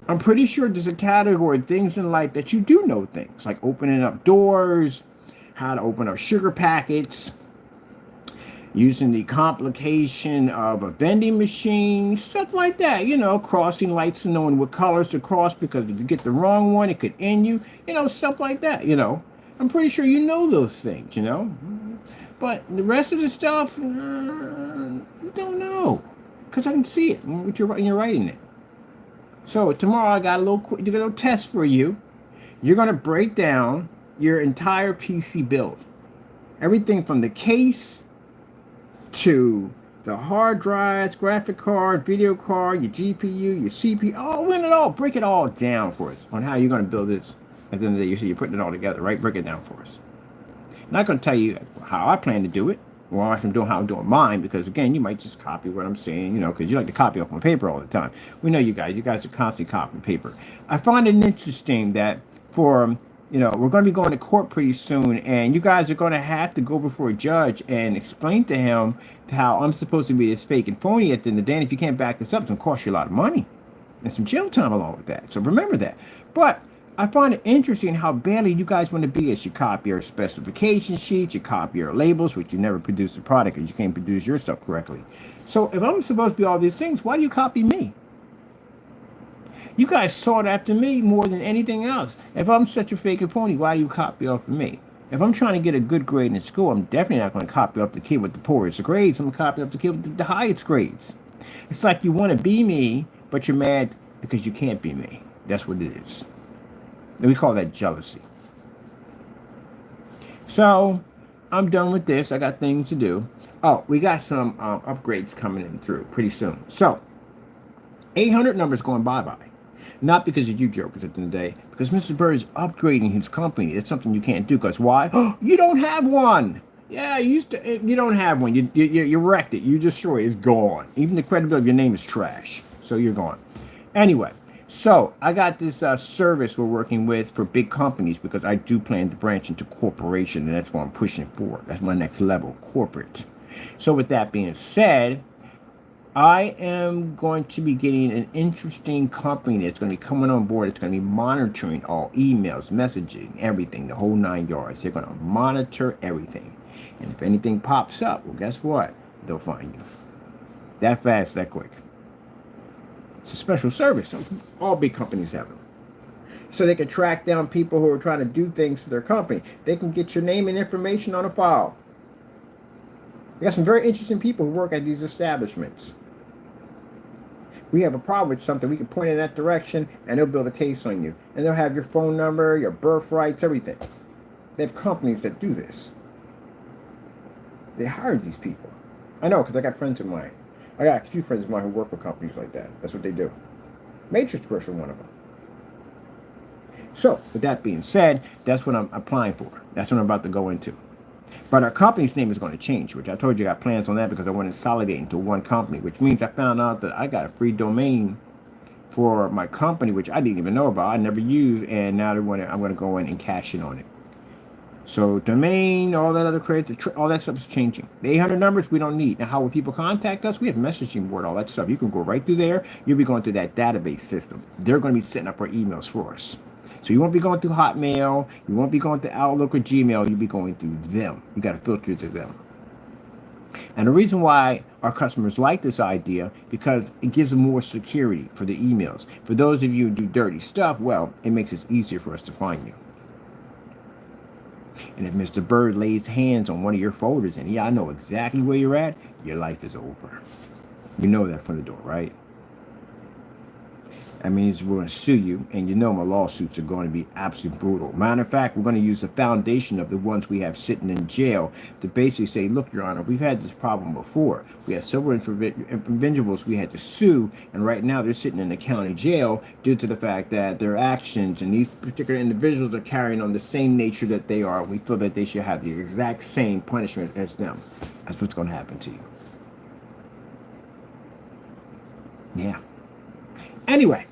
I'm pretty sure there's a category of things in life that you do know things, like opening up doors, how to open up sugar packets, using the complication of a vending machine, stuff like that, you know, crossing lights and knowing what colors to cross, because if you get the wrong one, it could end you, you know, stuff like that, you know. I'm pretty sure you know those things, you know. But the rest of the stuff, you don't know, because I can see it when you're writing it. So tomorrow I got a little test for you. You're going to break down your entire PC build. Everything from the case to the hard drives, graphic card, video card, your GPU, your CPU. Oh, win it all. Break it all down for us on how you're going to build this. At the end of the day, you see you're putting it all together, right? Break it down for us. I'm not going to tell you how I plan to do it, or how I'm doing mine, because again, you might just copy what I'm saying, you know, because you like to copy off my paper all the time. We know you guys are constantly copying paper. I find it interesting that for, you know, we're going to be going to court pretty soon, and you guys are going to have to go before a judge and explain to him how I'm supposed to be this fake and phony at the end of the day. And if you can't back this up, it's going to cost you a lot of money and some jail time along with that. So remember that. But I find it interesting how badly you guys want to be as you copy your specification sheets, you copy your labels, which you never produce the product because you can't produce your stuff correctly. So if I'm supposed to be all these things, why do you copy me? You guys sought after me more than anything else. If I'm such a fake and phony, why do you copy off of me? If I'm trying to get a good grade in school, I'm definitely not going to copy off the kid with the poorest grades. I'm going to copy off the kid with the highest grades. It's like you want to be me, but you're mad because you can't be me. That's what it is. And we call that jealousy. So I'm done with this. I got things to do. Oh, we got some upgrades coming in through pretty soon. So, 800 numbers going bye-bye. Not because of you jokers at the end of the day, because Mr. Bird is upgrading his company. It's something you can't do, because why? You don't have one! Yeah, you don't have one. You wrecked it. You destroyed it. It's gone. Even the credibility of your name is trash. So you're gone. Anyway, so I got this service we're working with for big companies, because I do plan to branch into corporation, and that's what I'm pushing for. That's my next level, corporate. So with that being said, I am going to be getting an interesting company that's going to be coming on board. It's going to be monitoring all emails, messaging, everything, the whole 9 yards. They're going to monitor everything. And if anything pops up, well, guess what? They'll find you. That fast, that quick. It's a special service. So all big companies have them. So they can track down people who are trying to do things to their company. They can get your name and information on a file. We got some very interesting people who work at these establishments. We have a problem with something, we can point in that direction, and they'll build a case on you. And they'll have your phone number, your birth rights, everything. They have companies that do this. They hire these people. I know, because I got friends of mine. I got a few friends of mine who work for companies like that. That's what they do. Matrix Commercial, one of them. So, with that being said, that's what I'm applying for. That's what I'm about to go into. But our company's name is going to change, which I told you I got plans on that, because I want to consolidate into one company, which means I found out that I got a free domain for my company, which I didn't even know about. I never used, and now I'm going to go in and cash in on it. So domain, all that other credit, all that stuff is changing. The 800 numbers we don't need. Now, how will people contact us? We have messaging board, all that stuff. You can go right through there. You'll be going through that database system. They're going to be setting up our emails for us. So you won't be going through Hotmail. You won't be going through Outlook or Gmail. You'll be going through them. You got to filter through them. And the reason why our customers like this idea, because it gives them more security for the emails. For those of you who do dirty stuff, well, it makes it easier for us to find you. And if Mr. Bird lays hands on one of your folders, and yeah, I know exactly where you're at, your life is over. You know that from the door, right? That means we're going to sue you, and you know my lawsuits are going to be absolutely brutal. Matter of fact, we're going to use the foundation of the ones we have sitting in jail to basically say, look, Your Honor, we've had this problem before. We had several individuals we had to sue, and right now they're sitting in the county jail due to the fact that their actions and these particular individuals are carrying on the same nature that they are. We feel that they should have the exact same punishment as them. That's what's going to happen to you. Yeah. Anyway.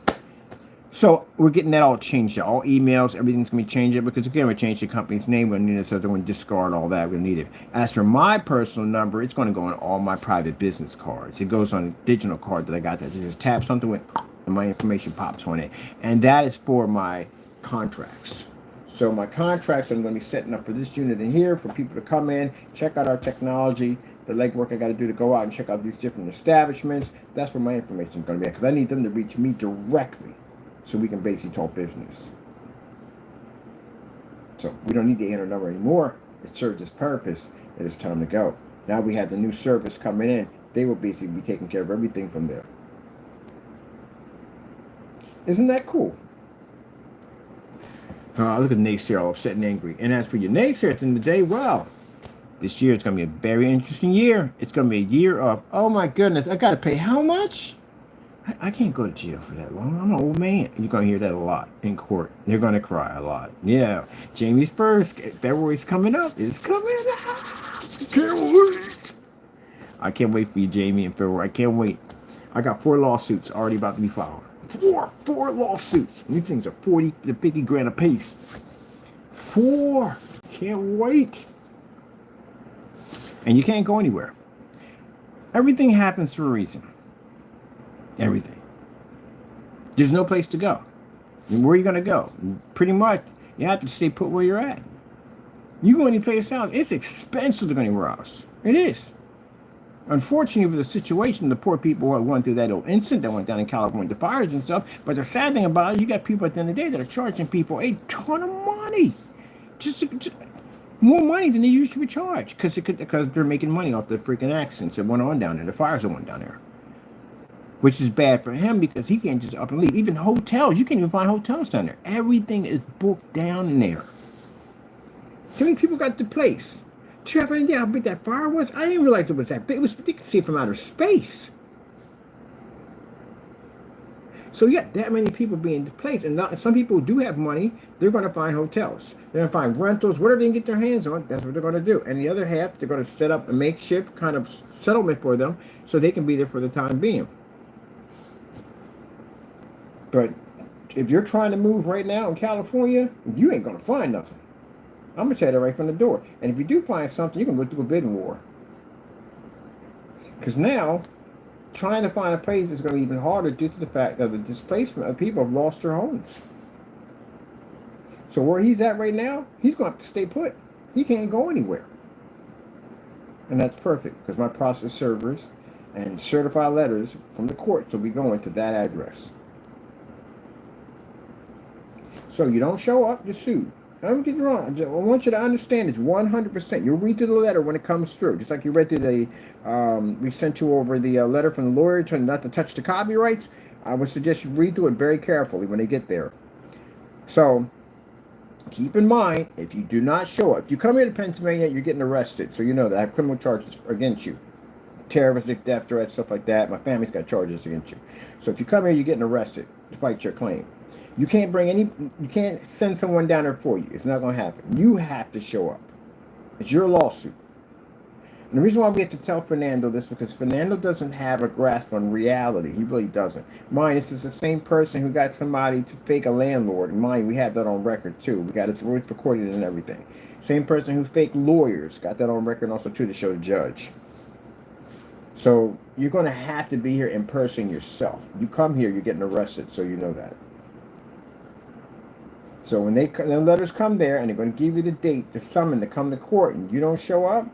So we're getting that all changed. All emails, everything's going to be changed, because again, we change the company's name. We're going to need it, so they're going to discard all that. We're going to need it. As for my personal number, it's going to go on all my private business cards. It goes on a digital card that I got that you just tap something with, and my information pops on it. And that is for my contracts. So my contracts I'm going to be setting up for this unit in here for people to come in, check out our technology, the legwork I got to do to go out and check out these different establishments. That's where my information is going to be, because I need them to reach me directly, so we can basically talk business. So we don't need the 800 number anymore. It served its purpose. It is time to go. Now we have the new service coming in. They will basically be taking care of everything from there. Isn't that cool? Look at naysayer all upset and angry. And as for your naysayer at the end of the day, well, this year it's going to be a very interesting year. It's going to be a year of, oh my goodness, I got to pay how much? I can't go to jail for that long. I'm an old man. You're going to hear that a lot in court. They're going to cry a lot. Yeah. Jamie's first. February's coming up. It's coming up. Can't wait. I can't wait for you, Jamie, in February. I can't wait. I got 4 lawsuits already about to be filed. Four lawsuits. These things are 40 to 50 grand a piece. 4. Can't wait. And you can't go anywhere. Everything happens for a reason. Everything. There's no place to go. And where are you going to go? Pretty much, you have to stay put where you're at. You go any place else, it's expensive to go anywhere else. It is. Unfortunately for the situation, the poor people who are going through that little incident that went down in California, the fires and stuff. But the sad thing about it, you got people at the end of the day that are charging people a ton of money. Just more money than they used to be charged. Because they're making money off the freaking accidents that went on down there, the fires that went down there. Which is bad for him, because he can't just up and leave. Even hotels, you can't even find hotels down there. Everything is booked down in there. How many people got the place? Do you have any idea how big that fire was? I didn't realize it was that big. It was, you could see it from outer space. So yeah, that many people being displaced, and some people do have money. They're going to find hotels. They're going to find rentals, whatever they can get their hands on. That's what they're going to do. And the other half, they're going to set up a makeshift kind of settlement for them, so they can be there for the time being. But if you're trying to move right now in California, you ain't going to find nothing. I'm going to tell you that right from the door. And if you do find something, you can go through a bidding war. Because now, trying to find a place is going to be even harder due to the fact that the displacement of people have lost their homes. So where he's at right now, he's going to have to stay put. He can't go anywhere. And that's perfect, because my process servers and certified letters from the courts will be going to that address. So you don't show up, you're sued. Don't get me wrong. I want you to understand it's 100%. You'll read through the letter when it comes through. Just like you read through the, we sent you over the letter from the lawyer to not to touch the copyrights. I would suggest you read through it very carefully when they get there. So keep in mind, if you do not show up, if you come here to Pennsylvania, you're getting arrested. So you know that I have criminal charges against you. Terroristic, death threats, stuff like that. My family's got charges against you. So if you come here, you're getting arrested to fight your claim. You can't you can't send someone down there for you. It's not going to happen. You have to show up. It's your lawsuit. And the reason why we have to tell Fernando this, because Fernando doesn't have a grasp on reality. He really doesn't. Mind, this is the same person who got somebody to fake a landlord. And mind, we have that on record too. We got his words recorded and everything. Same person who faked lawyers. Got that on record also too to show the judge. So you're going to have to be here in person yourself. You come here, you're getting arrested, so you know that. So when the letters come there and they're going to give you the date, the summon to come to court, and you don't show up,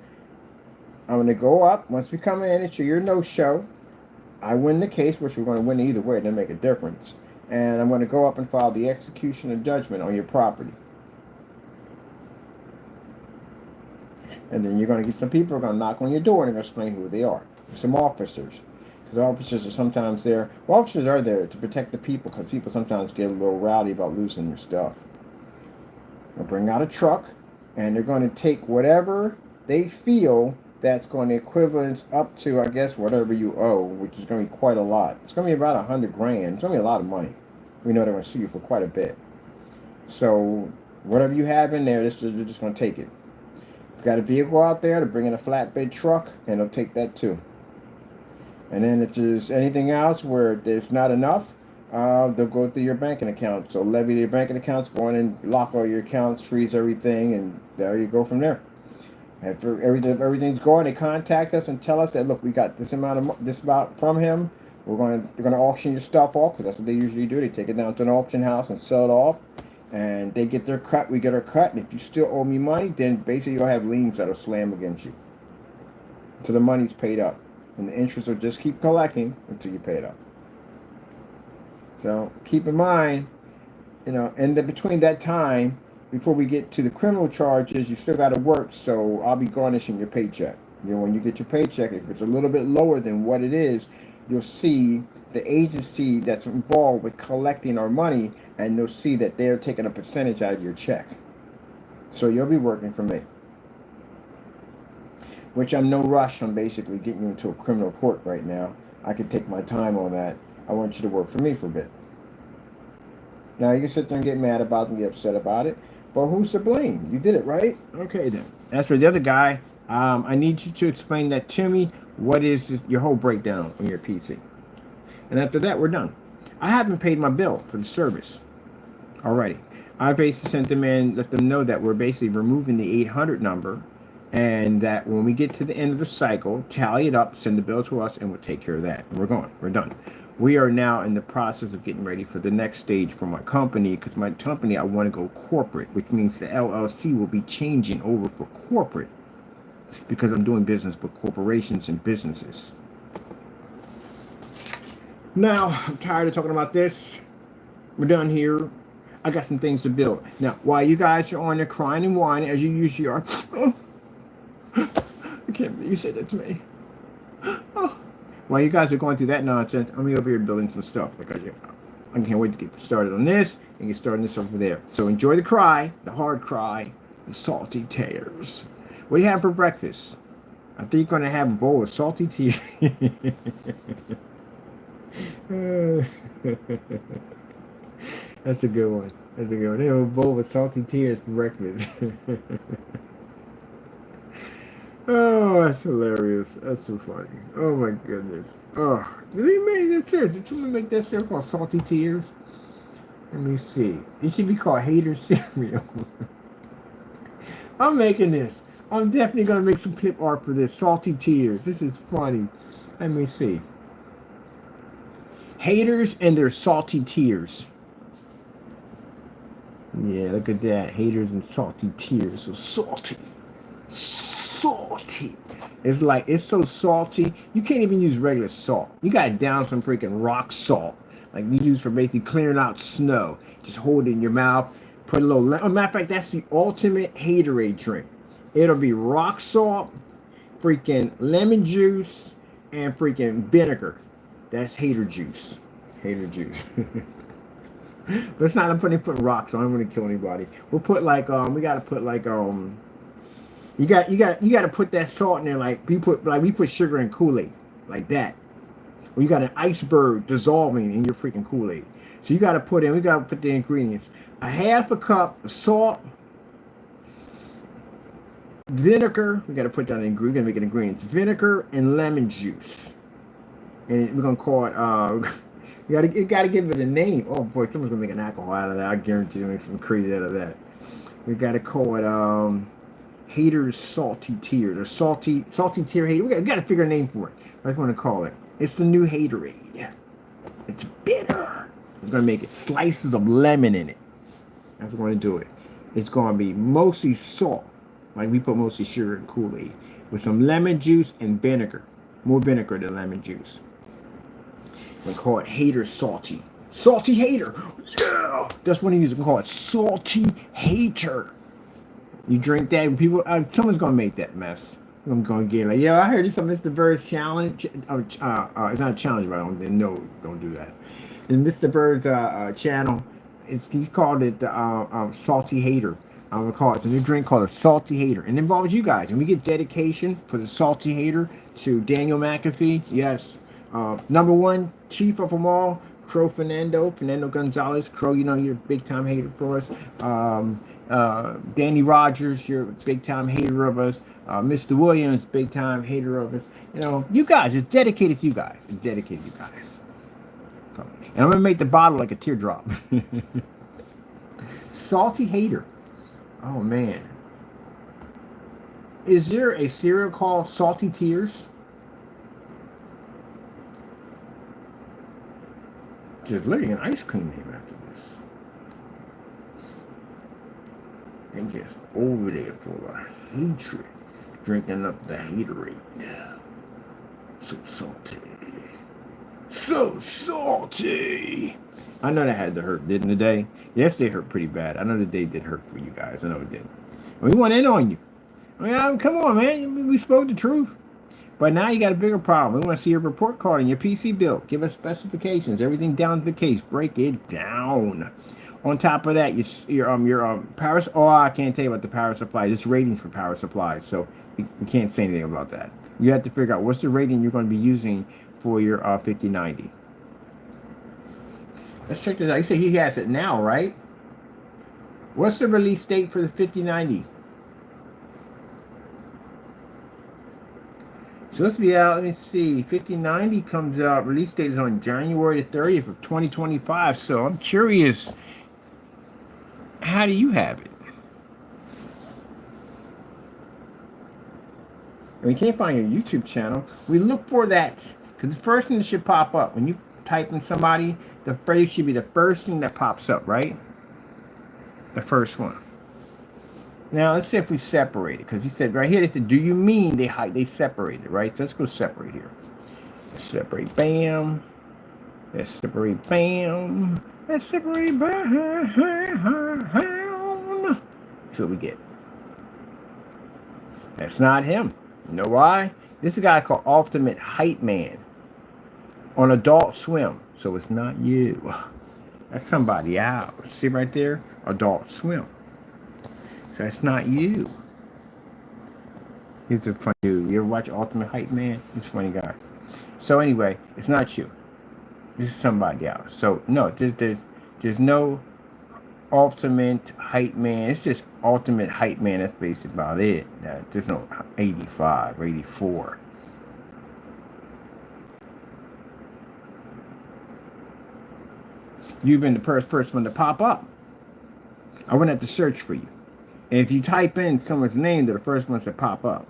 I'm going to go up. Once we come in, it's your no-show. I win the case, which we're going to win either way. It doesn't make a difference. And I'm going to go up and file the execution of judgment on your property. And then you're going to get some people who are going to knock on your door and they're going to explain who they are. Some officers. Because officers are sometimes there. Well, officers are there to protect the people, because people sometimes get a little rowdy about losing their stuff. They'll bring out a truck, and they're going to take whatever they feel that's going to equivalence up to, I guess, whatever you owe, which is going to be quite a lot. It's going to be about 100 grand. It's going to be a lot of money. We know they're going to sue you for quite a bit. So whatever you have in there, they're just going to take it. If you've got a vehicle out there, to bring in a flatbed truck, and they'll take that too. And then if there's anything else where there's not enough, they'll go through your banking account. So levy your banking accounts, go in and lock all your accounts, freeze everything, and there you go from there. After everything's going, they contact us and tell us that, look, we got this amount from him. They're going to auction your stuff off, because that's what they usually do. They take it down to an auction house and sell it off, and they get their cut. We get our cut, and if you still owe me money, then basically you'll have liens that'll slam against you. So the money's paid up. And the interest will just keep collecting until you pay it up. So keep in mind, and between that time, before we get to the criminal charges, you still got to work. So I'll be garnishing your paycheck. When you get your paycheck, if it's a little bit lower than what it is, you'll see the agency that's involved with collecting our money, and you'll see that they're taking a percentage out of your check. So you'll be working for me. Which I'm no rush on basically getting you into a criminal court right now. I can take my time on that. I want you to work for me for a bit. Now you can sit there and get mad about it and get upset about it, but who's to blame? You did it, right? Okay then. As for the other guy, I need you to explain that to me. What is your whole breakdown on your PC? And after that, we're done. I haven't paid my bill for the service already. I basically sent them in, let them know that we're basically removing the 800 number, and that when we get to the end of the cycle, tally it up, send the bill to us, and we'll take care of that. And we're done. We are now in the process of getting ready for the next stage for my company, because my company, I want to go corporate, which means the LLC will be changing over for corporate, because I'm doing business with corporations and businesses. Now, I'm tired of talking about this. We're done here. I got some things to build. Now, while you guys are on there crying and whining, as you usually are, I can't believe you said that to me. Oh. While you guys are going through that nonsense, I'm over here building some stuff. Because I can't wait to get started on this and get started on this over there. So enjoy the cry, the hard cry, the salty tears. What do you have for breakfast? I think you're gonna have a bowl of salty tea. That's a good one. That's a good one. They have a bowl of salty tears for breakfast. Oh, that's hilarious. That's so funny. Oh my goodness. Oh, did they make that cereal? Did someone make that cereal called Salty Tears? Let me see. It should be called Hater Cereal. I'm making this. I'm definitely gonna make some clip art for this. Salty Tears. This is funny. Let me see. Haters and their salty tears. Yeah, look at that. Haters and salty tears. So salty. Salty. It's like, it's so salty. You can't even use regular salt. You gotta down some freaking rock salt. Like you use for basically clearing out snow. Just hold it in your mouth. Put a little, matter of fact, that's the ultimate haterade drink. It'll be rock salt, freaking lemon juice, and freaking vinegar. That's hater juice. Hater juice. But it's not, I'm putting rocks, so I'm gonna kill anybody. We'll put like we gotta put like you gotta put that salt in there like we put sugar in Kool-Aid. Like that. Or you got an iceberg dissolving in your freaking Kool-Aid. So we gotta put the ingredients. A half a cup of salt, vinegar, we gotta put down the ingredient, we're gonna make an ingredient. Vinegar and lemon juice. And we're gonna call it you gotta give it a name. Oh boy, someone's gonna make an alcohol out of that. I guarantee you make something crazy out of that. We gotta call it Haters Salty Tears, or salty tear hater. We gotta figure a name for it. What do you want to call it? It's the new haterade. It's bitter. We're gonna make it slices of lemon in it. That's what we're gonna do it. It's gonna be mostly salt, like we put mostly sugar in Kool-Aid, with some lemon juice and vinegar. More vinegar than lemon juice. We call it Hater Salty. Salty Hater. Yeah, that's what we use. We call it Salty Hater. You drink that, and people, someone's gonna make that mess. I'm gonna get like, yeah, I heard this on Mr. Bird's challenge. It's not a challenge, but don't do that. In Mr. Bird's channel, he's called it Salty Hater. I'm gonna call it. It's a new drink called a Salty Hater, and it involves you guys. And we get dedication for the Salty Hater to Daniel McAfee. Yes, number one chief of them all, Fernando Gonzalez. Crow, you know you're a big time hater for us. Danny Rogers, you're a big time hater of us. Mr. Williams, big time hater of us. You know, you guys, it's dedicated to you guys. It's dedicated to you guys. And I'm gonna make the bottle like a teardrop. Salty Hater. Oh man. Is there a cereal called Salty Tears? There's literally an ice cream name after this. And just over there full of hatred. Drinking up the haterade. So salty. So salty. I know that had to hurt, didn't the day? Yes, they hurt pretty bad. I know the day did hurt for you guys. I know it did. We went in on you. I mean, come on, man. We spoke the truth. But now you got a bigger problem. We want to see your report card and your PC bill. Give us specifications. Everything down to the case. Break it down. On top of that, your power. Oh, I can't tell you about the power supply. It's ratings for power supplies, so we can't say anything about that. You have to figure out what's the rating you're going to be using for your 5090. Let's check this out. You say he has it now, right? What's the release date for the 5090? So let's be out. Let me see. 5090 comes out. Release date is on January the 30th of 2025. So I'm curious. How do you have it? And we can't find your YouTube channel. We look for that because the first thing that should pop up when you type in somebody, the phrase should be the first thing that pops up, right? The first one. Now let's see if we separate it because you said right here they said, do you mean they separated, right? So let's go separate here. Let's separate, bam. Let's separate, bam. Let's separate, bam. That's what we get. That's not him. You know why? This is a guy called Ultimate Hype Man on Adult Swim. So it's not you. That's somebody else. See right there? Adult Swim. So that's not you. He's a funny dude. You ever watch Ultimate Hype Man? He's a funny guy. So anyway, it's not you. This is somebody else. So no, there's no ultimate hype man. It's just ultimate hype man. That's basically about it. There's no 85 or 84. You've been the first one to pop up. I wouldn't have to search for you. And if you type in someone's name, they're the first ones that pop up.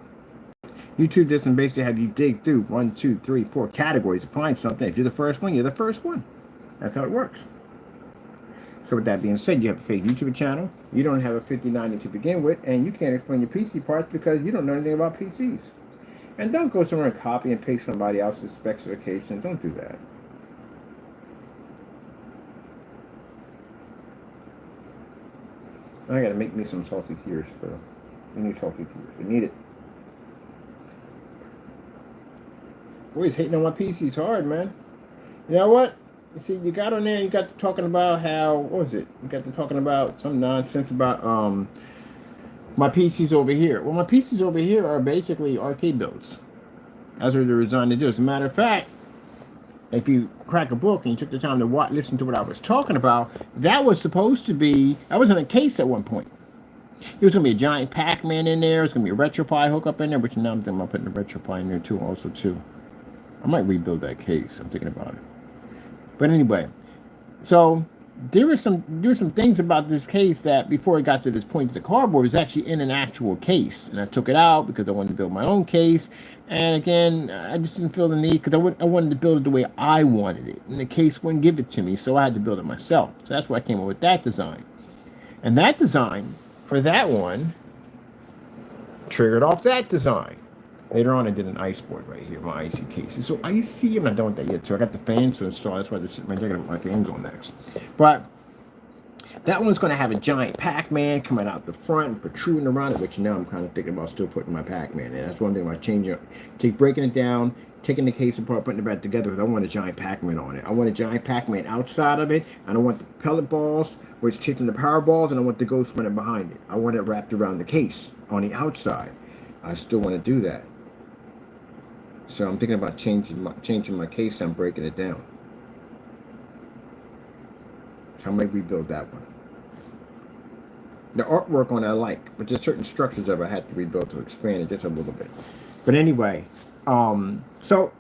YouTube doesn't basically have you dig through 1, 2, 3, 4 categories to find something. If you're the first one, you're the first one. That's how it works. So with that being said, you have a fake YouTube channel. You don't have a 5090 to begin with, and you can't explain your PC parts because you don't know anything about PCs. And don't go somewhere and copy and paste somebody else's specifications. Don't do that. I gotta make me some salty tears, bro. I need salty tears. I need it. Boys hating on my PC's hard, man. You know what? You see, you got on there, you got to talking about how, what was it? You got to talking about some nonsense about my PCs over here. Well, my PCs over here are basically arcade builds. That's what they're designed to do. As a matter of fact, if you crack a book and you took the time to listen to what I was talking about, that was supposed to be, that was in a case at one point. It was going to be a giant Pac-Man in there. It was going to be a RetroPie hookup in there, which now I'm thinking about putting a RetroPie in there too, also too. I might rebuild that case. I'm thinking about it. But anyway, so there were some things about this case that before it got to this point, the cardboard was actually in an actual case, and I took it out because I wanted to build my own case. And again, I just didn't feel the need because I wanted to build it the way I wanted it, and the case wouldn't give it to me, so I had to build it myself. So that's why I came up with that design, and that design for that one triggered off that design. Later on, I did an ice board right here, my icy case. It's so icy, I'm not done with that yet, too. I got the fans to install. That's why they're sitting right there. My fans on next. But that one's going to have a giant Pac-Man coming out the front and protruding around it, which now I'm kind of thinking about still putting my Pac-Man in. That's one thing about changing it. Breaking it down, taking the case apart, putting it back together, because I want a giant Pac-Man on it. I want a giant Pac-Man outside of it. I don't want the pellet balls, which taking the power balls, and I want the ghost running behind it. I want it wrapped around the case on the outside. I still want to do that. So I'm thinking about changing my case and breaking it down. So I might rebuild that one. The artwork on it I like, but there's certain structures of it I had to rebuild to expand it just a little bit. But anyway, so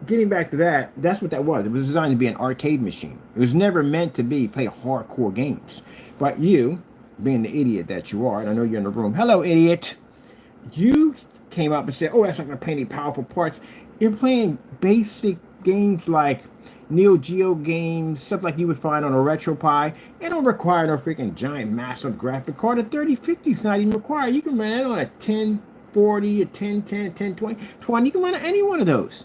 getting back to that, that's what that was. It was designed to be an arcade machine. It was never meant to play hardcore games. But you, being the idiot that you are, and I know you're in the room. Hello, idiot. You came up and said, oh, that's not going to play any powerful parts. You're playing basic games like Neo Geo games, stuff like you would find on a RetroPie. It don't require no freaking giant, massive graphic card. A 3050 is not even required. You can run it on a 1040, a 1010, a 1020, 20. You can run any one of those.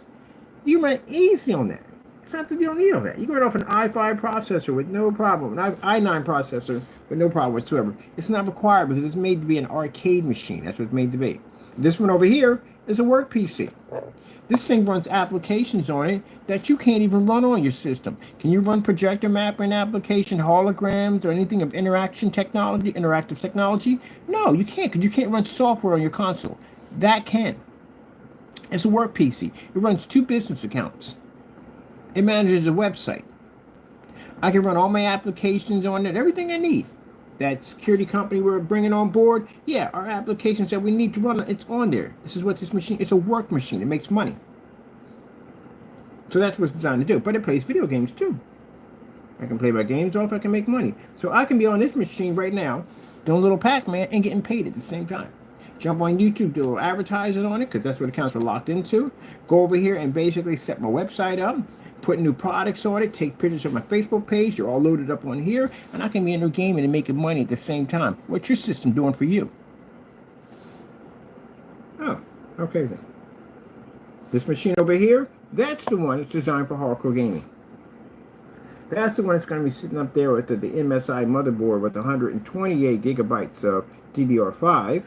You can run it easy on that. It's not that you don't need all that. You can run off an i5 processor with no problem, an i9 processor with no problem whatsoever. It's not required because it's made to be an arcade machine. That's what it's made to be. This one over here is a work PC. This thing runs applications on it that you can't even run on your system. Can you run projector mapping application, holograms, or anything of interactive technology? No, you can't, because you can't run software on your console. That can. It's a work PC. It runs 2 business accounts. It manages a website. I can run all my applications on it, everything I need. That security company we're bringing on board, yeah, our applications that we need to run, it's on there. This is what this machine, it's a work machine. It makes money. So that's what it's designed to do. But it plays video games too. I can play my games off, I can make money. So I can be on this machine right now, doing a little Pac-Man and getting paid at the same time. Jump on YouTube, do a little advertising on it, because that's what accounts are locked into. Go over here and basically set my website up. Put new products on it, take pictures of my Facebook page, they're all loaded up on here, and I can be in there gaming and making money at the same time. What's your system doing for you? Oh, okay then. This machine over here, that's the one that's designed for hardcore gaming. That's the one that's going to be sitting up there with the MSI motherboard with 128 gigabytes of DDR5.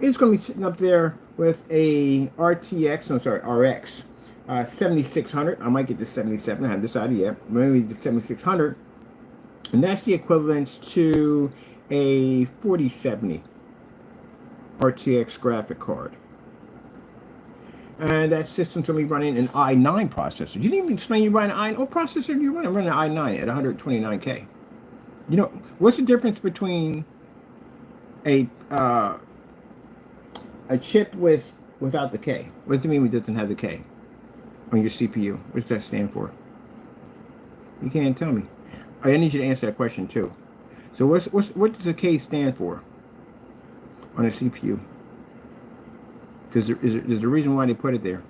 It's going to be sitting up there with a RX 7600. I might get the 77. I haven't decided yet. Maybe the 7600. And that's the equivalent to a 4070. RTX graphic card. And that system's going to be running an i9 processor. You didn't even explain you running an i9. What processor do you run? I'm running an i9 at 129K. You know, what's the difference between a chip without the K? What does it mean it doesn't have the K on your CPU? What does that stand for? You can't tell me. I need you to answer that question too. So what does the K stand for on a CPU? Because there's a reason why they put it there.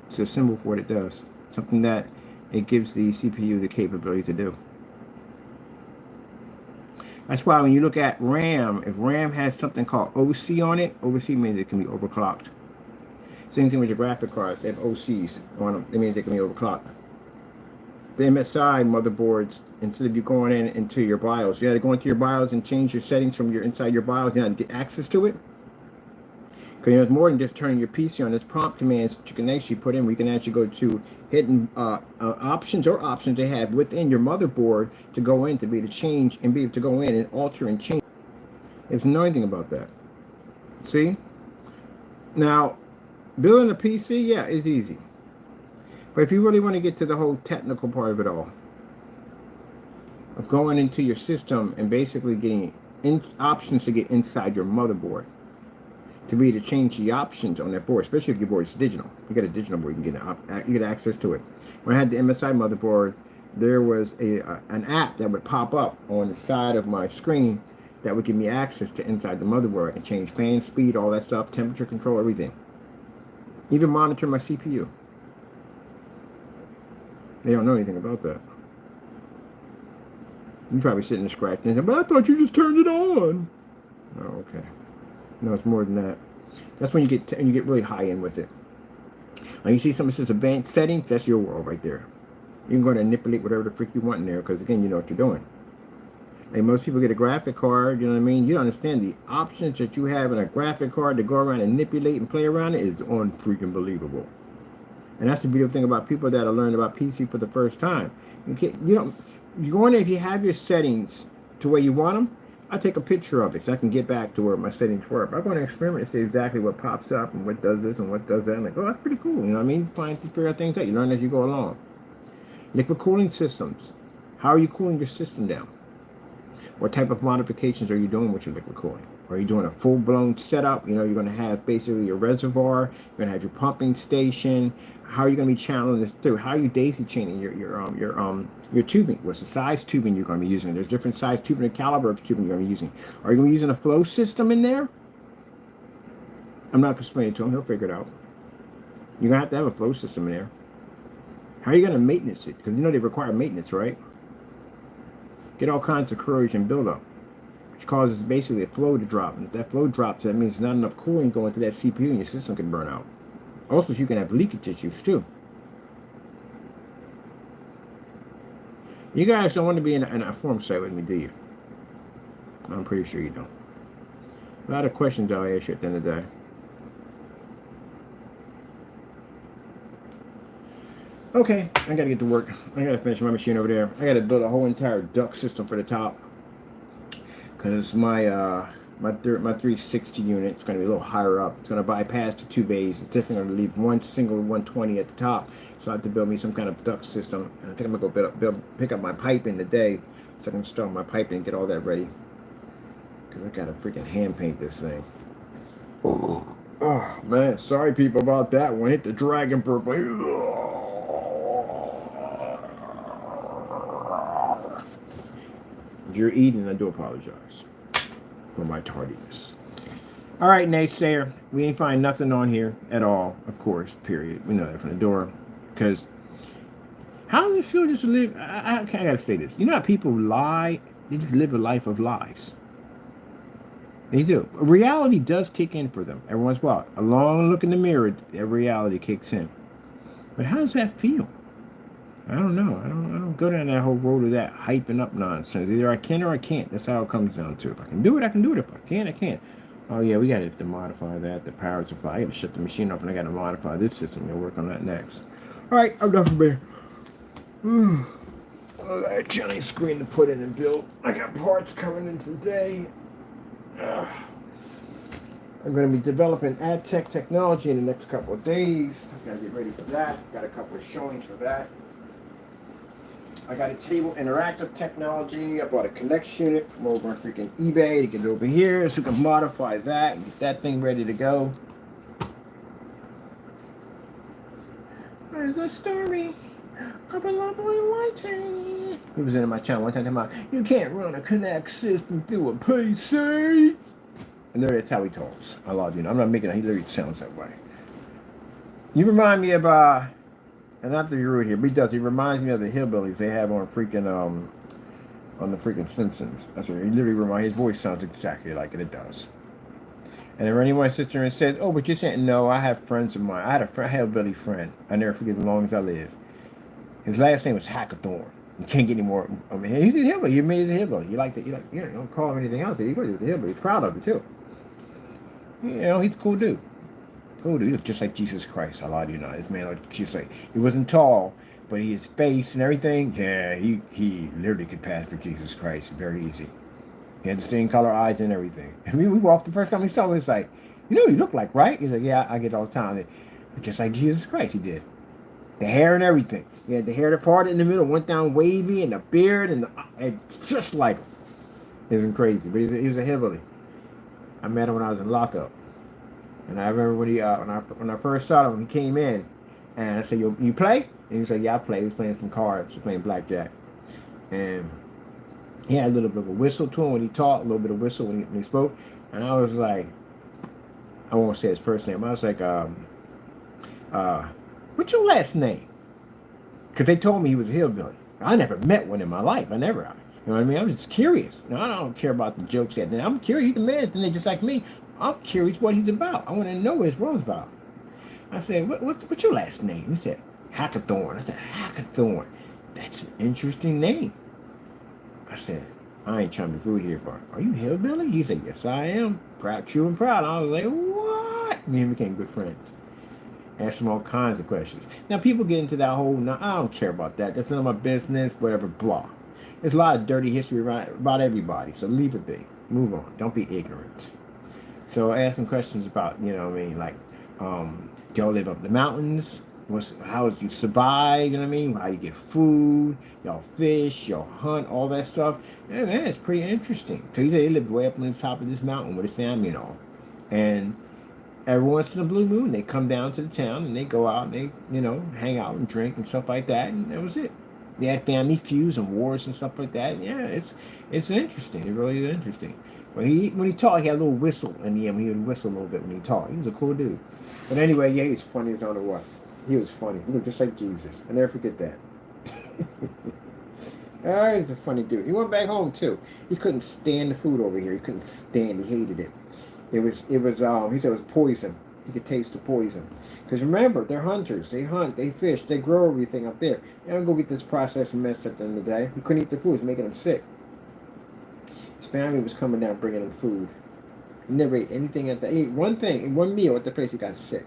It's a symbol for what it does. Something that it gives the CPU the capability to do. That's why when you look at RAM, if RAM has something called OC on it, OC means it can be overclocked. Same thing with your graphic cards. They have OCs on them. It means they can be overclocked. The MSI motherboards, instead of you going into your BIOS, you had to go into your BIOS and change your settings from your inside your BIOS. You had to get access to it. Because you know, it's more than just turning your PC on. There's prompt commands that you can actually put in where you can actually go to hidden options they have within your motherboard to go in to be able to change and be able to go in and alter and change. There's no anything about that. See? Now, building a PC, yeah, is easy. But if you really want to get to the whole technical part of it all, of going into your system and basically getting options to get inside your motherboard, to be able to change the options on that board, especially if your board is digital. You got a digital board, you can get access to it. When I had the MSI motherboard, there was an app that would pop up on the side of my screen that would give me access to inside the motherboard. I can change fan speed, all that stuff, temperature control, everything. Even monitor my CPU. They don't know anything about that. You're probably sitting there scratching and saying, but I thought you just turned it on. Oh, okay. No, it's more than that. That's when you get really high end with it. When you see something that says advanced settings, that's your world right there. You can go and manipulate whatever the freak you want in there because, again, you know what you're doing. And most people get a graphic card, you know what I mean? You don't understand the options that you have in a graphic card to go around and manipulate and play around it is unfreaking believable. And that's the beautiful thing about people that are learning about PC for the first time. You go in there, if you have your settings to where you want them, I take a picture of it so I can get back to where my settings were. But I'm going to experiment and see exactly what pops up and what does this and what does that. I'm like, oh, that's pretty cool. You know what I mean? Find to figure out things out. You learn as you go along. Liquid cooling systems. How are you cooling your system down? What type of modifications are you doing with your liquid cooling? Are you doing a full-blown setup? You know, you're going to have basically your reservoir. You're going to have your pumping station. How are you going to be channeling this through? How are you daisy chaining your tubing? What's the size tubing you're going to be using? There's different size tubing and caliber of tubing you're going to be using. Are you going to be using a flow system in there? I'm not going to explain it to him. He'll figure it out. You're going to have a flow system in there. How are you going to maintenance it? Because you know they require maintenance, right? Get all kinds of corrosion buildup, which causes basically a flow to drop. And if that flow drops, that means there's not enough cooling going to that CPU and your system can burn out. Also, you can have leakage issues too. You guys don't want to be in a forum site with me, do you? I'm pretty sure you don't. A lot of questions I'll ask you at the end of the day. Okay, I gotta get to work. I gotta finish my machine over there. I gotta build a whole entire duct system for the top, because my 360 unit is gonna be a little higher up. It's gonna bypass the two bays. It's definitely gonna leave one single 120 at the top. So I have to build me some kind of duct system. And I think I'm gonna go pick up my piping today, so I can start my piping and get all that ready. Because I gotta freaking hand paint this thing. Oh man, sorry people about that one. Hit the dragon purple. If you're eating, I do apologize for my tardiness. All right, naysayer. We ain't find nothing on here at all, of course, period. We know that from the door. Because how does it feel just to live? I gotta say this. You know how people lie? They just live a life of lies. They do. Reality does kick in for them every once in a while. A long look in the mirror, that reality kicks in. But how does that feel? I don't know. I don't go down that whole road of that hyping up nonsense. Either I can or I can't. That's how it comes down to. If I can do it, I can do it. If I can't, I can't. Oh yeah, we gotta have to modify that. The power supply. I gotta shut the machine off and I gotta modify this system. We'll work on that next. Alright, I'm done for beer. Oh, that giant screen to put in and build. I got parts coming in today. I'm going to be developing ad tech technology in the next couple of days. I got to get ready for that. Got a couple of showings for that. I got a table interactive technology. I bought a Connect unit from over on freaking eBay to get it over here so we can modify that and get that thing ready to go. There's a story of a lovely lady. He was in my channel one time talking about, you can't run a Connect system through a PC. And that's how he talks. I love you. I'm not making it. He literally sounds that way. You remind me of, and not to be rude here, but he does. He reminds me of the hillbillies they have on freaking, on the freaking Simpsons. That's what he literally reminds. His voice sounds exactly like it. It does. And then anyone sits there and says, "Oh, but you said no." I have friends of mine. I had a hillbilly friend. I never forget as long as I live. His last name was Hackathorn. You can't get any more. I mean, he's a hillbilly. He's a hillbilly. You like that? You don't call him anything else. He was a hillbilly. He's proud of it too. You know, he's a cool dude. Cool dude. He looks just like Jesus Christ. I lie to you not. This man looked just like, he wasn't tall, but his face and everything, yeah, he literally could pass for Jesus Christ very easy. He had the same color eyes and everything. I mean, we walked the first time we saw him, he was like, you know what you look like, right? He's like, yeah, I get it all the time. Just like Jesus Christ, he did. The hair and everything. He had the hair that parted in the middle, went down wavy, and the beard, and just like him. Isn't crazy, but he was a hillbilly. I met him when I was in lockup, and I remember when when I first saw him, he came in, and I said, "You play?" And he said, "Yeah, I play." He was playing some cards, he was playing blackjack, and he had a little bit of a whistle to him when he talked, a little bit of whistle when he spoke, and I was like, I won't say his first name. I was like, "What's your last name?" Because they told me he was a hillbilly. I never met one in my life. You know what I mean? I'm just curious. No, I don't care about the jokes yet. I'm curious. He's a man. Then just like me. I'm curious what he's about. I want to know what his world's about. I said, what's your last name? He said, Hackathorn. I said, Hackathorn. That's an interesting name. I said, I ain't trying to be rude here, but are you hillbilly? He said, yes, I am. Proud, true, and proud. I was like, what? Me and him became good friends. Asked him all kinds of questions. Now, people get into that whole, no, I don't care about that. That's none of my business, whatever, blah. There's a lot of dirty history about everybody, so leave it be. Move on. Don't be ignorant. So I asked some questions about, you know what I mean, like, do y'all live up the mountains? How do you survive, you know what I mean? How you get food? Y'all fish, y'all hunt, all that stuff. Yeah, man, it's pretty interesting. So they lived way up on the top of this mountain with his family and all. And every once in a blue moon, they come down to the town and they go out and they, you know, hang out and drink and stuff like that, and that was it. They had family feuds and wars and stuff like that. Yeah, it's interesting. It really is interesting. When he talked, he had a little whistle in the end. He would whistle a little bit when he talked. He was a cool dude. But anyway, yeah, he's funny as I don't know what. He was funny. He looked just like Jesus. I never forget that. He's a funny dude. He went back home too. He couldn't stand the food over here. He couldn't stand it. He hated it. He said it was poison. He could taste the poison. Because remember, they're hunters. They hunt, they fish, they grow everything up there. They don't go get this processed mess at the end of the day. He couldn't eat the food. It was making him sick. His family was coming down bringing him food. He never ate anything at that. He ate one thing, in one meal at the place, he got sick.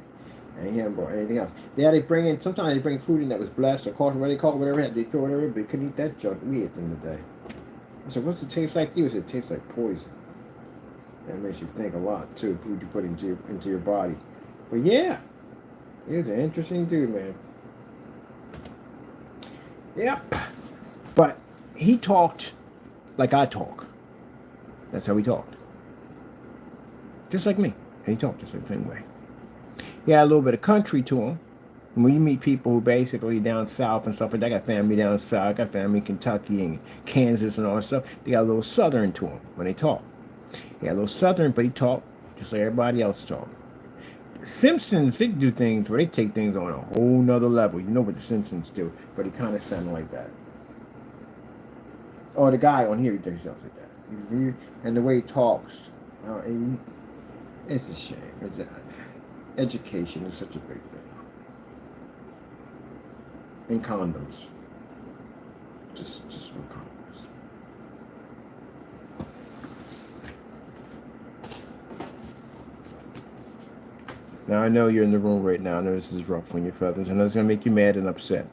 And he hadn't brought anything else. Sometimes they bring food in that was blessed or cultured, whatever they call it, whatever, they throw whatever, but he couldn't eat that junk we ate at the end of the day. I said, what's it taste like to you? He said, it tastes like poison. That makes you think a lot, too, food you put into your body. But yeah, he's an interesting dude, man. Yep. But he talked like I talk. That's how he talked. Just like me. And he talked just the same way. He had a little bit of country to him. And when you meet people who basically down south and stuff like that, I got family down south, I got family in Kentucky and Kansas and all that stuff, they got a little southern to him when they talk. He had a little southern, but he talked just like everybody else talked. Simpsons, they do things where they take things on a whole nother level. You know what the Simpsons do, but he kind of sounded like that. Or the guy on here, he sounds like that. And the way he talks, it's a shame. Education is such a big thing. And condoms. Just for condoms. Now, I know you're in the room right now. I know this is rough on your feathers. I know it's going to make you mad and upset.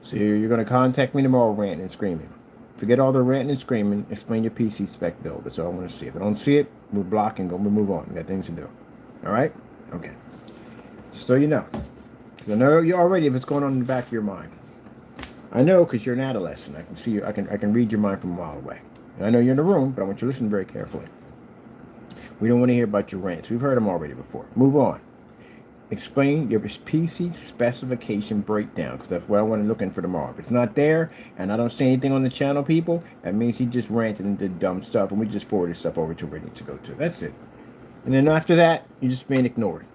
So you're going to contact me tomorrow ranting and screaming. Forget all the ranting and screaming. Explain your PC spec build. That's all I want to see. If I don't see it, we'll block and go. We'll move on. We got things to do. All right? Okay. Just so you know. Because I know you already if it's going on in the back of your mind. I know because you're an adolescent. I can see you. I can read your mind from a mile away. And I know you're in the room, but I want you to listen very carefully. We don't want to hear about your rants. We've heard them already before. Move on. Explain your PC specification breakdown because that's what I want to look in for tomorrow. If it's not there and I don't see anything on the channel, people, that means he just ranted and did dumb stuff and we just forwarded stuff over to where it needs to go to. That's it. And then after that, you're just being ignored.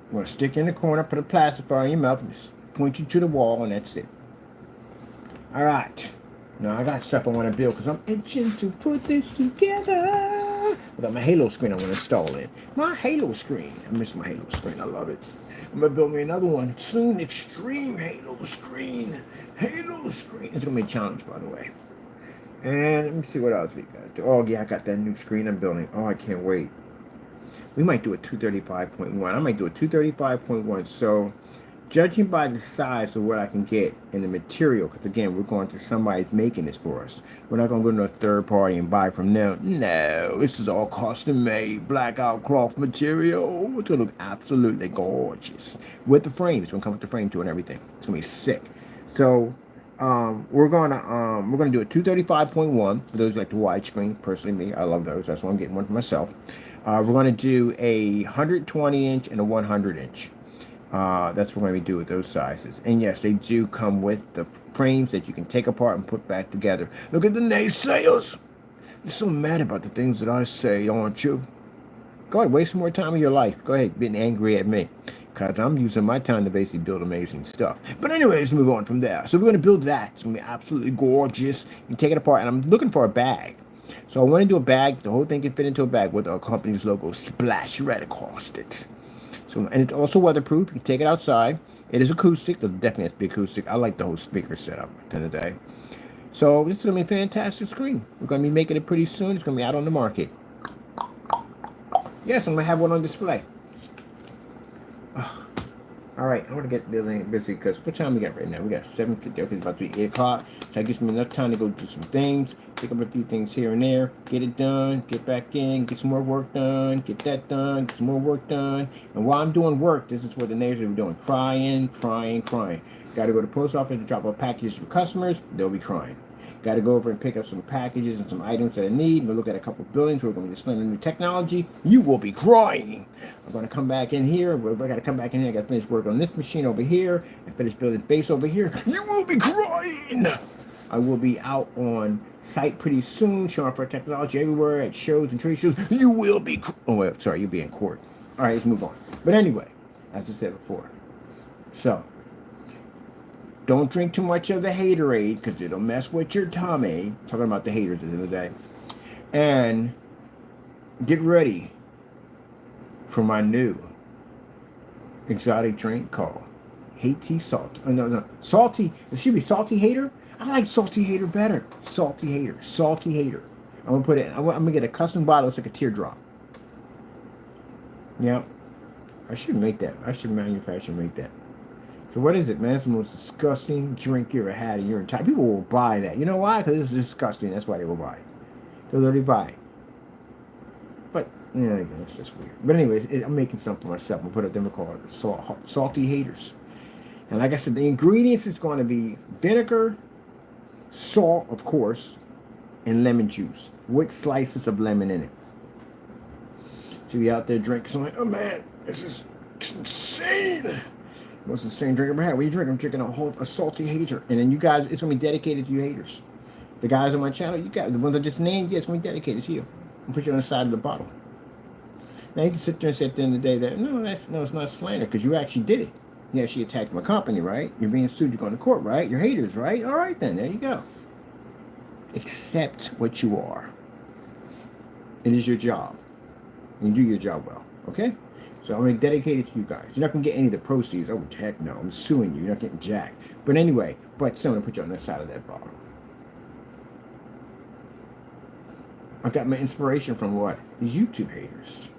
I'm going to stick you in the corner, put a pacifier in your mouth, and just point you to the wall, and that's it. All right. Now I got stuff I want to build because I'm itching to put this together. I got my Halo screen I want to install in. My Halo screen. I miss my Halo screen. I love it. I'm going to build me another one soon. Extreme Halo screen. Halo screen. It's going to be a challenge, by the way. And let me see what else we got. Oh, yeah, I got that new screen I'm building. Oh, I can't wait. We might do a 235.1. I might do a 235.1. So, judging by the size of what I can get in the material, because again, we're going to somebody's making this for us. We're not going to go to a third party and buy from them. No, this is all custom made, blackout cloth material. It's going to look absolutely gorgeous with the frame. It's going to come with the frame too and everything. It's going to be sick. So, we're gonna do a 235.1 for those who like the widescreen. Personally, me, I love those. That's why I'm getting one for myself. We're going to do a 120 inch and a 100 inch. That's what we're going to do with those sizes. And yes, they do come with the frames that you can take apart and put back together. Look at the naysayers. You're so mad about the things that I say, aren't you? Go ahead, waste some more time of your life. Go ahead, being angry at me. Because I'm using my time to basically build amazing stuff. But anyways, move on from there. So we're going to build that. It's going to be absolutely gorgeous. You can take it apart. And I'm looking for a bag. So I want to do a bag. The whole thing can fit into a bag with our company's logo splashed right across it. So, and it's also weatherproof. You can take it outside. It is acoustic. It definitely has to be acoustic. I like the whole speaker setup at the end of the day. So this is going to be a fantastic screen. We're going to be making it pretty soon. It's going to be out on the market. Yes, I'm going to have one on display. All right, I'm going to get busy because what time we got right now? We got 7:50. Okay, it's about to be 8 o'clock. So that gives me enough time to go do some things, pick up a few things here and there, get it done, get back in, get some more work done, get that done, get some more work done. And while I'm doing work, this is what the neighbors are doing. Crying. Got to go to the post office to drop off packages for customers. They'll be crying. Got to go over and pick up some packages and some items that I need. We'll look at a couple of buildings. We're going to be displaying the new technology. You will be crying. I'm going to come back in here. I got to come back in here. I got to finish work on this machine over here and finish building base over here. You will be crying. I will be out on site pretty soon, showing off our technology everywhere at shows and trade shows. You will be. Oh, wait, sorry, you'll be in court. All right, let's move on. But anyway, as I said before, so. Don't drink too much of the haterade because it'll mess with your tummy. Talking about the haters at the end of the day. And get ready for my new exotic drink called Haiti Salt. Oh, no. Salty. Excuse me, Salty Hater? I like Salty Hater better. Salty Hater. I'm going to put it, I'm going to get a custom bottle. It's like a teardrop. Yeah. I should make that. I should manufacture and make that. So what is it, man? It's the most disgusting drink you ever had in your entire... People will buy that. You know why? Because it's disgusting. That's why they will buy it. They'll literally buy it. But, yeah, again, it's just weird. But anyways, I'm making something for myself. I'm going to put it, them called Salty Haters. And like I said, the ingredients is going to be vinegar, salt, of course, and lemon juice with slices of lemon in it. So you're out there drinking. So I'm like, oh, man, this is insane. Most insane drink I've ever had. What are you drinking? I'm drinking a Salty Hater. And then you guys, it's going to be dedicated to you haters. The guys on my channel, you guys, the ones I just named, yeah, it's going to be dedicated to you. I'll put you on the side of the bottle. Now you can sit there and say at the end of the day that, no, it's not slander because you actually did it. You actually attacked my company, right? You're being sued, you're going to court, right? You're haters, right? All right then, there you go. Accept what you are. It is your job. You do your job well, okay? So I'm going to dedicate it to you guys. You're not going to get any of the proceeds. Oh, heck no. I'm suing you. You're not getting jack. But anyway, so I'm going to put you on the side of that bottle. I got my inspiration from what? These YouTube haters.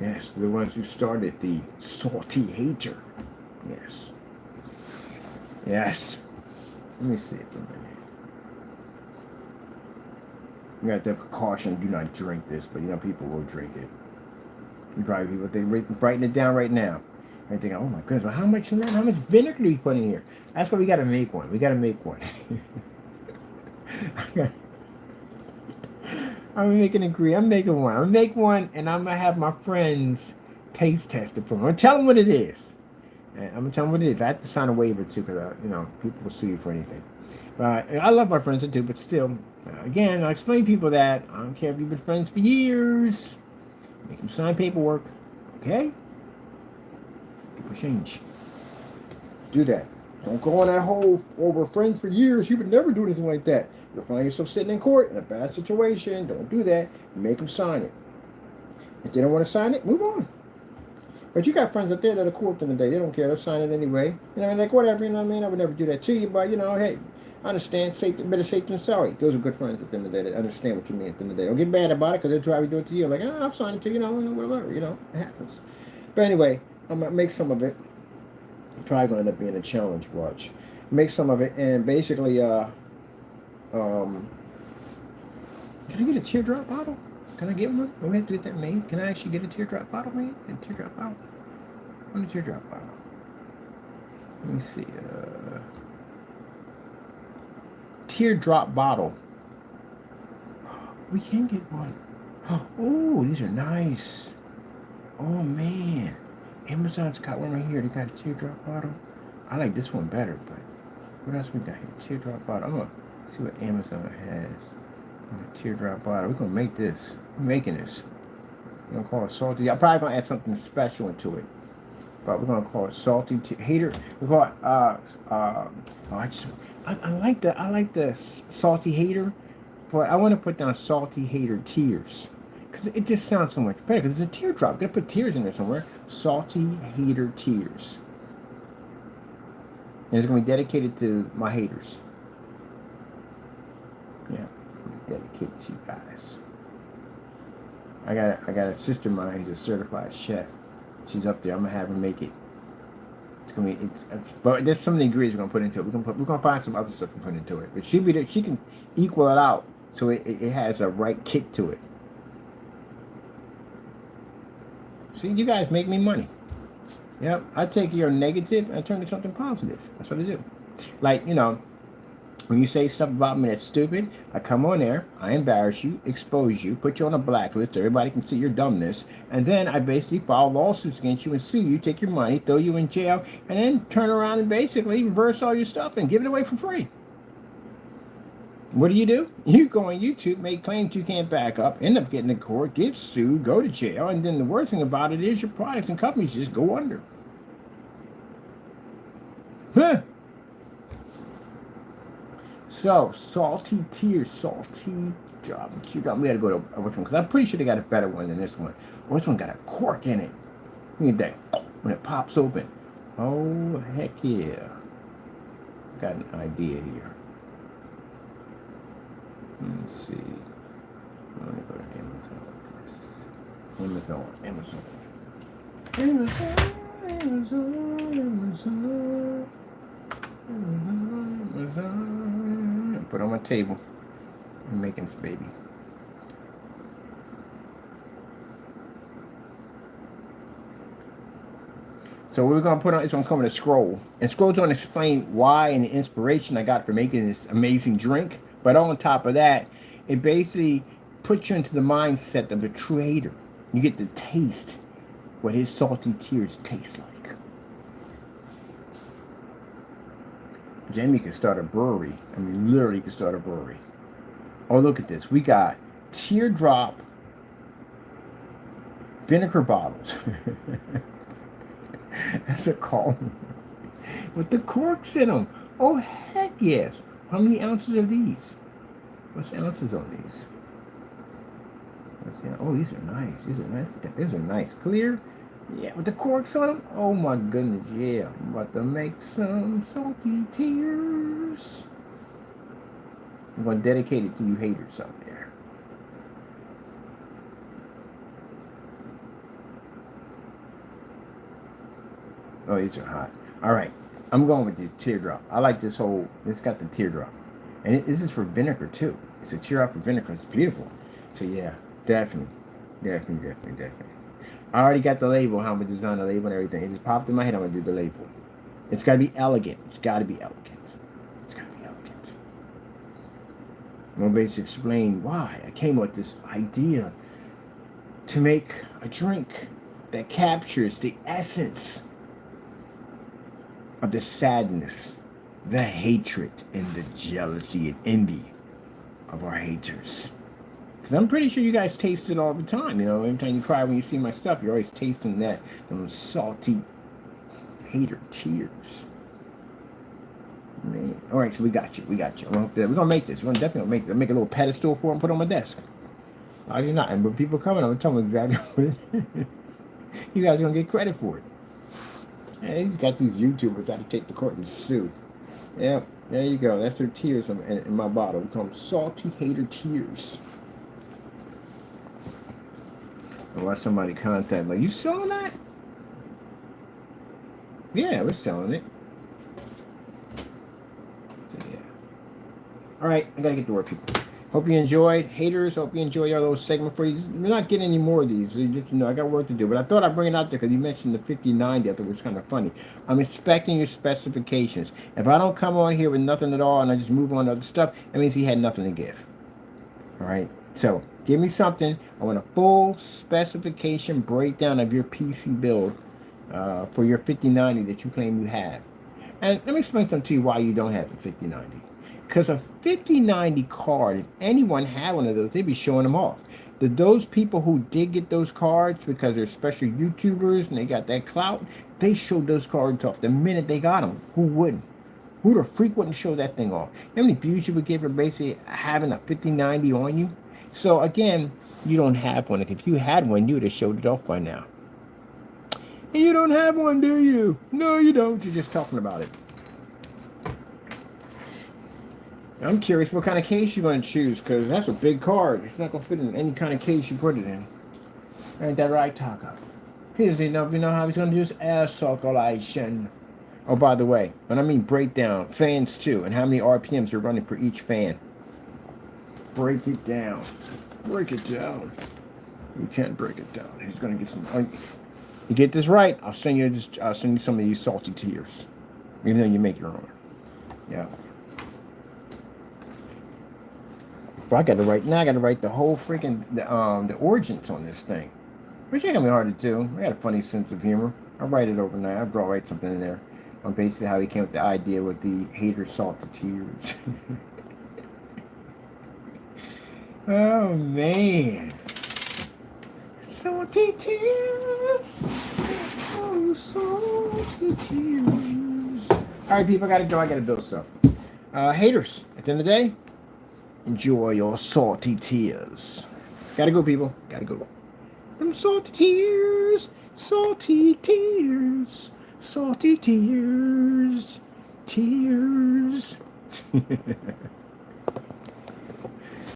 Yes, the ones who started the Salty Hater. Yes. Yes. Let me see it for a minute. You got to have caution. Do not drink this, but you know people will drink it. You probably people they writing it down right now. And thinking, oh my goodness, well, how much lemon, how much vinegar do we put in here? That's why we got to make one. We got to make one. I'm making agree. I'm making one. I'm make one, and I'm gonna have my friends taste test it for me. I'm gonna tell them what it is. And I'm gonna tell them what it is. I have to sign a waiver too, because people will sue you for anything. But I love my friends too, but still, again, I explain to people that I don't care if you've been friends for years. Make them sign paperwork, okay? People change. Do that. Don't go on that whole, oh, we're friends for years. You would never do anything like that. You'll find yourself sitting in court in a bad situation. Don't do that. Make them sign it. If they don't want to sign it, move on. But you got friends out there that are cool at the end of the day. They don't care. They'll sign it anyway. You know, like, whatever, you know what I mean? I would never do that to you, but, hey, I understand. Better safe than sorry. Those are good friends at the end of the day that understand what you mean at the end of the day. Don't get mad about it because they'll try to do it to you. Like, I'll sign it to you, whatever, it happens. But anyway, I'm going to make some of it. Probably going to end up being a challenge, watch. Make some of it, and basically, can I get a teardrop bottle? Can I get one? We have to get that made. Can I actually get a teardrop bottle made? A teardrop bottle? I want a teardrop bottle. Let me see. Teardrop bottle. We can get one. Oh, these are nice. Oh, man. Amazon's got one right here. They got a teardrop bottle. I like this one better, but what else we got here? Teardrop bottle. I'm going to see what Amazon has. A teardrop bottle. We're going to make this. We're making this. We're going to call it salty. I'm probably going to add something special into it. But we're going to call it salty hater. We call it, I like the salty hater, but I want to put down salty hater tears. Because it just sounds so much better. Because it's a teardrop. I'm going to put tears in there somewhere. Salty hater tears. And it's going to be dedicated to my haters. Yeah. Dedicated to you guys. I got a sister of mine who's a certified chef. She's up there. I'm gonna have her make it. It's gonna be but there's some of the ingredients we're gonna put into it. We're gonna find some other stuff to put into it. But she can equal it out so it has a right kick to it. See, you guys make me money. Yep, I take your negative and I turn it to something positive. That's what I do. Like, when you say stuff about me that's stupid, I come on there, I embarrass you, expose you, put you on a blacklist so everybody can see your dumbness, and then I basically file lawsuits against you and sue you, take your money, throw you in jail, and then turn around and basically reverse all your stuff and give it away for free. What do? You go on YouTube, make claims you can't back up, end up getting in court, get sued, go to jail, and then the worst thing about it is your products and companies just go under. Huh. So, salty tears, salty drop. We got to go to which one? Because I'm pretty sure they got a better one than this one. Or this one got a cork in it. Look at that. When it pops open. Oh, heck yeah. Got an idea here. Let me see. Let me go to Amazon with this. Amazon. Put it on my table. I'm making this baby. So what we're gonna put on, it's gonna come in a scroll. And scroll's gonna explain why and the inspiration I got for making this amazing drink. But on top of that, it basically puts you into the mindset of the true hater. You get to taste what his salty tears taste like. Jamie could start a brewery. I mean, literally could start a brewery. Oh, look at this. We got teardrop vinegar bottles. That's a call. With the corks in them. Oh, heck yes. How many ounces are these? What's the ounces on these? Let's see. Oh, these are nice. These are nice. Clear? Yeah, with the corks on them? Oh my goodness, yeah. I'm about to make some salty tears. I'm going to dedicate it to you haters out there. Oh, these are hot. All right. I'm going with the teardrop. I like this whole, it's got the teardrop. And this is for vinegar too. It's a teardrop for vinegar. It's beautiful. So yeah, definitely. I already got the label, how I'm going to design the label and everything. It just popped in my head, I'm going to do the label. It's got to be elegant. It's got to be elegant. It's got to be elegant. I'm going to basically explain why I came with this idea to make a drink that captures the essence of the sadness, the hatred, and the jealousy and envy of our haters. Because I'm pretty sure you guys taste it all the time. You know, every time you cry when you see my stuff, you're always tasting that, those salty hater tears. Man. All right, so we got you. We're gonna make this. We're gonna definitely make this. I'll make a little pedestal for it and put it on my desk. I do not. And when people coming, I'm gonna tell them exactly what it is. You guys are gonna get credit for it. Hey, you got these YouTubers got to take the court and sue. Yep, there you go. That's their tears in my bottle. We call them salty hater tears. Unless somebody contact like, you selling that? Yeah, we're selling it. So yeah. All right, I gotta get to work, people. Hope you enjoyed. Haters, hope you enjoy our little segment for you. We're not getting any more of these. So you know, I got work to do. But I thought I'd bring it out there because you mentioned the 5090. I thought it was kind of funny. I'm expecting your specifications. If I don't come on here with nothing at all and I just move on to other stuff, that means he had nothing to give. All right? So, give me something. I want a full specification breakdown of your PC build for your 5090 that you claim you have. And let me explain something to you why you don't have the 5090. Because a 5090 card, if anyone had one of those, they'd be showing them off. Those people who did get those cards because they're special YouTubers and they got that clout, they showed those cards off the minute they got them. Who wouldn't? Who the freak wouldn't show that thing off? How many views you would get for basically having a 5090 on you? So again, you don't have one. If you had one, you would have showed it off by now. And you don't have one, do you? No, you don't. You're just talking about it. I'm curious what kind of case you're going to choose, because that's a big card. It's not going to fit in any kind of case you put it in. Ain't that right, Taka? He doesn't know if you know how he's going to do his air circulation. Oh, by the way, when I mean breakdown, fans too, and how many RPMs you're running for each fan. Break it down. Break it down. You can't break it down. He's going to get some... You get this right, I'll send you some of these salty tears. Even though you make your own. Yeah. Well, I got to write the whole freaking the origins on this thing, which ain't gonna be hard to do. I got a funny sense of humor. I'll write it overnight. I'll write something in there on basically how he came with the idea with the hater salty tears. Oh man, salty tears, oh salty tears. All right, people, I gotta go. I gotta build stuff. Haters. At the end of the day, enjoy your salty tears. Gotta go, people. Gotta go. Them salty tears, salty tears, salty tears, tears.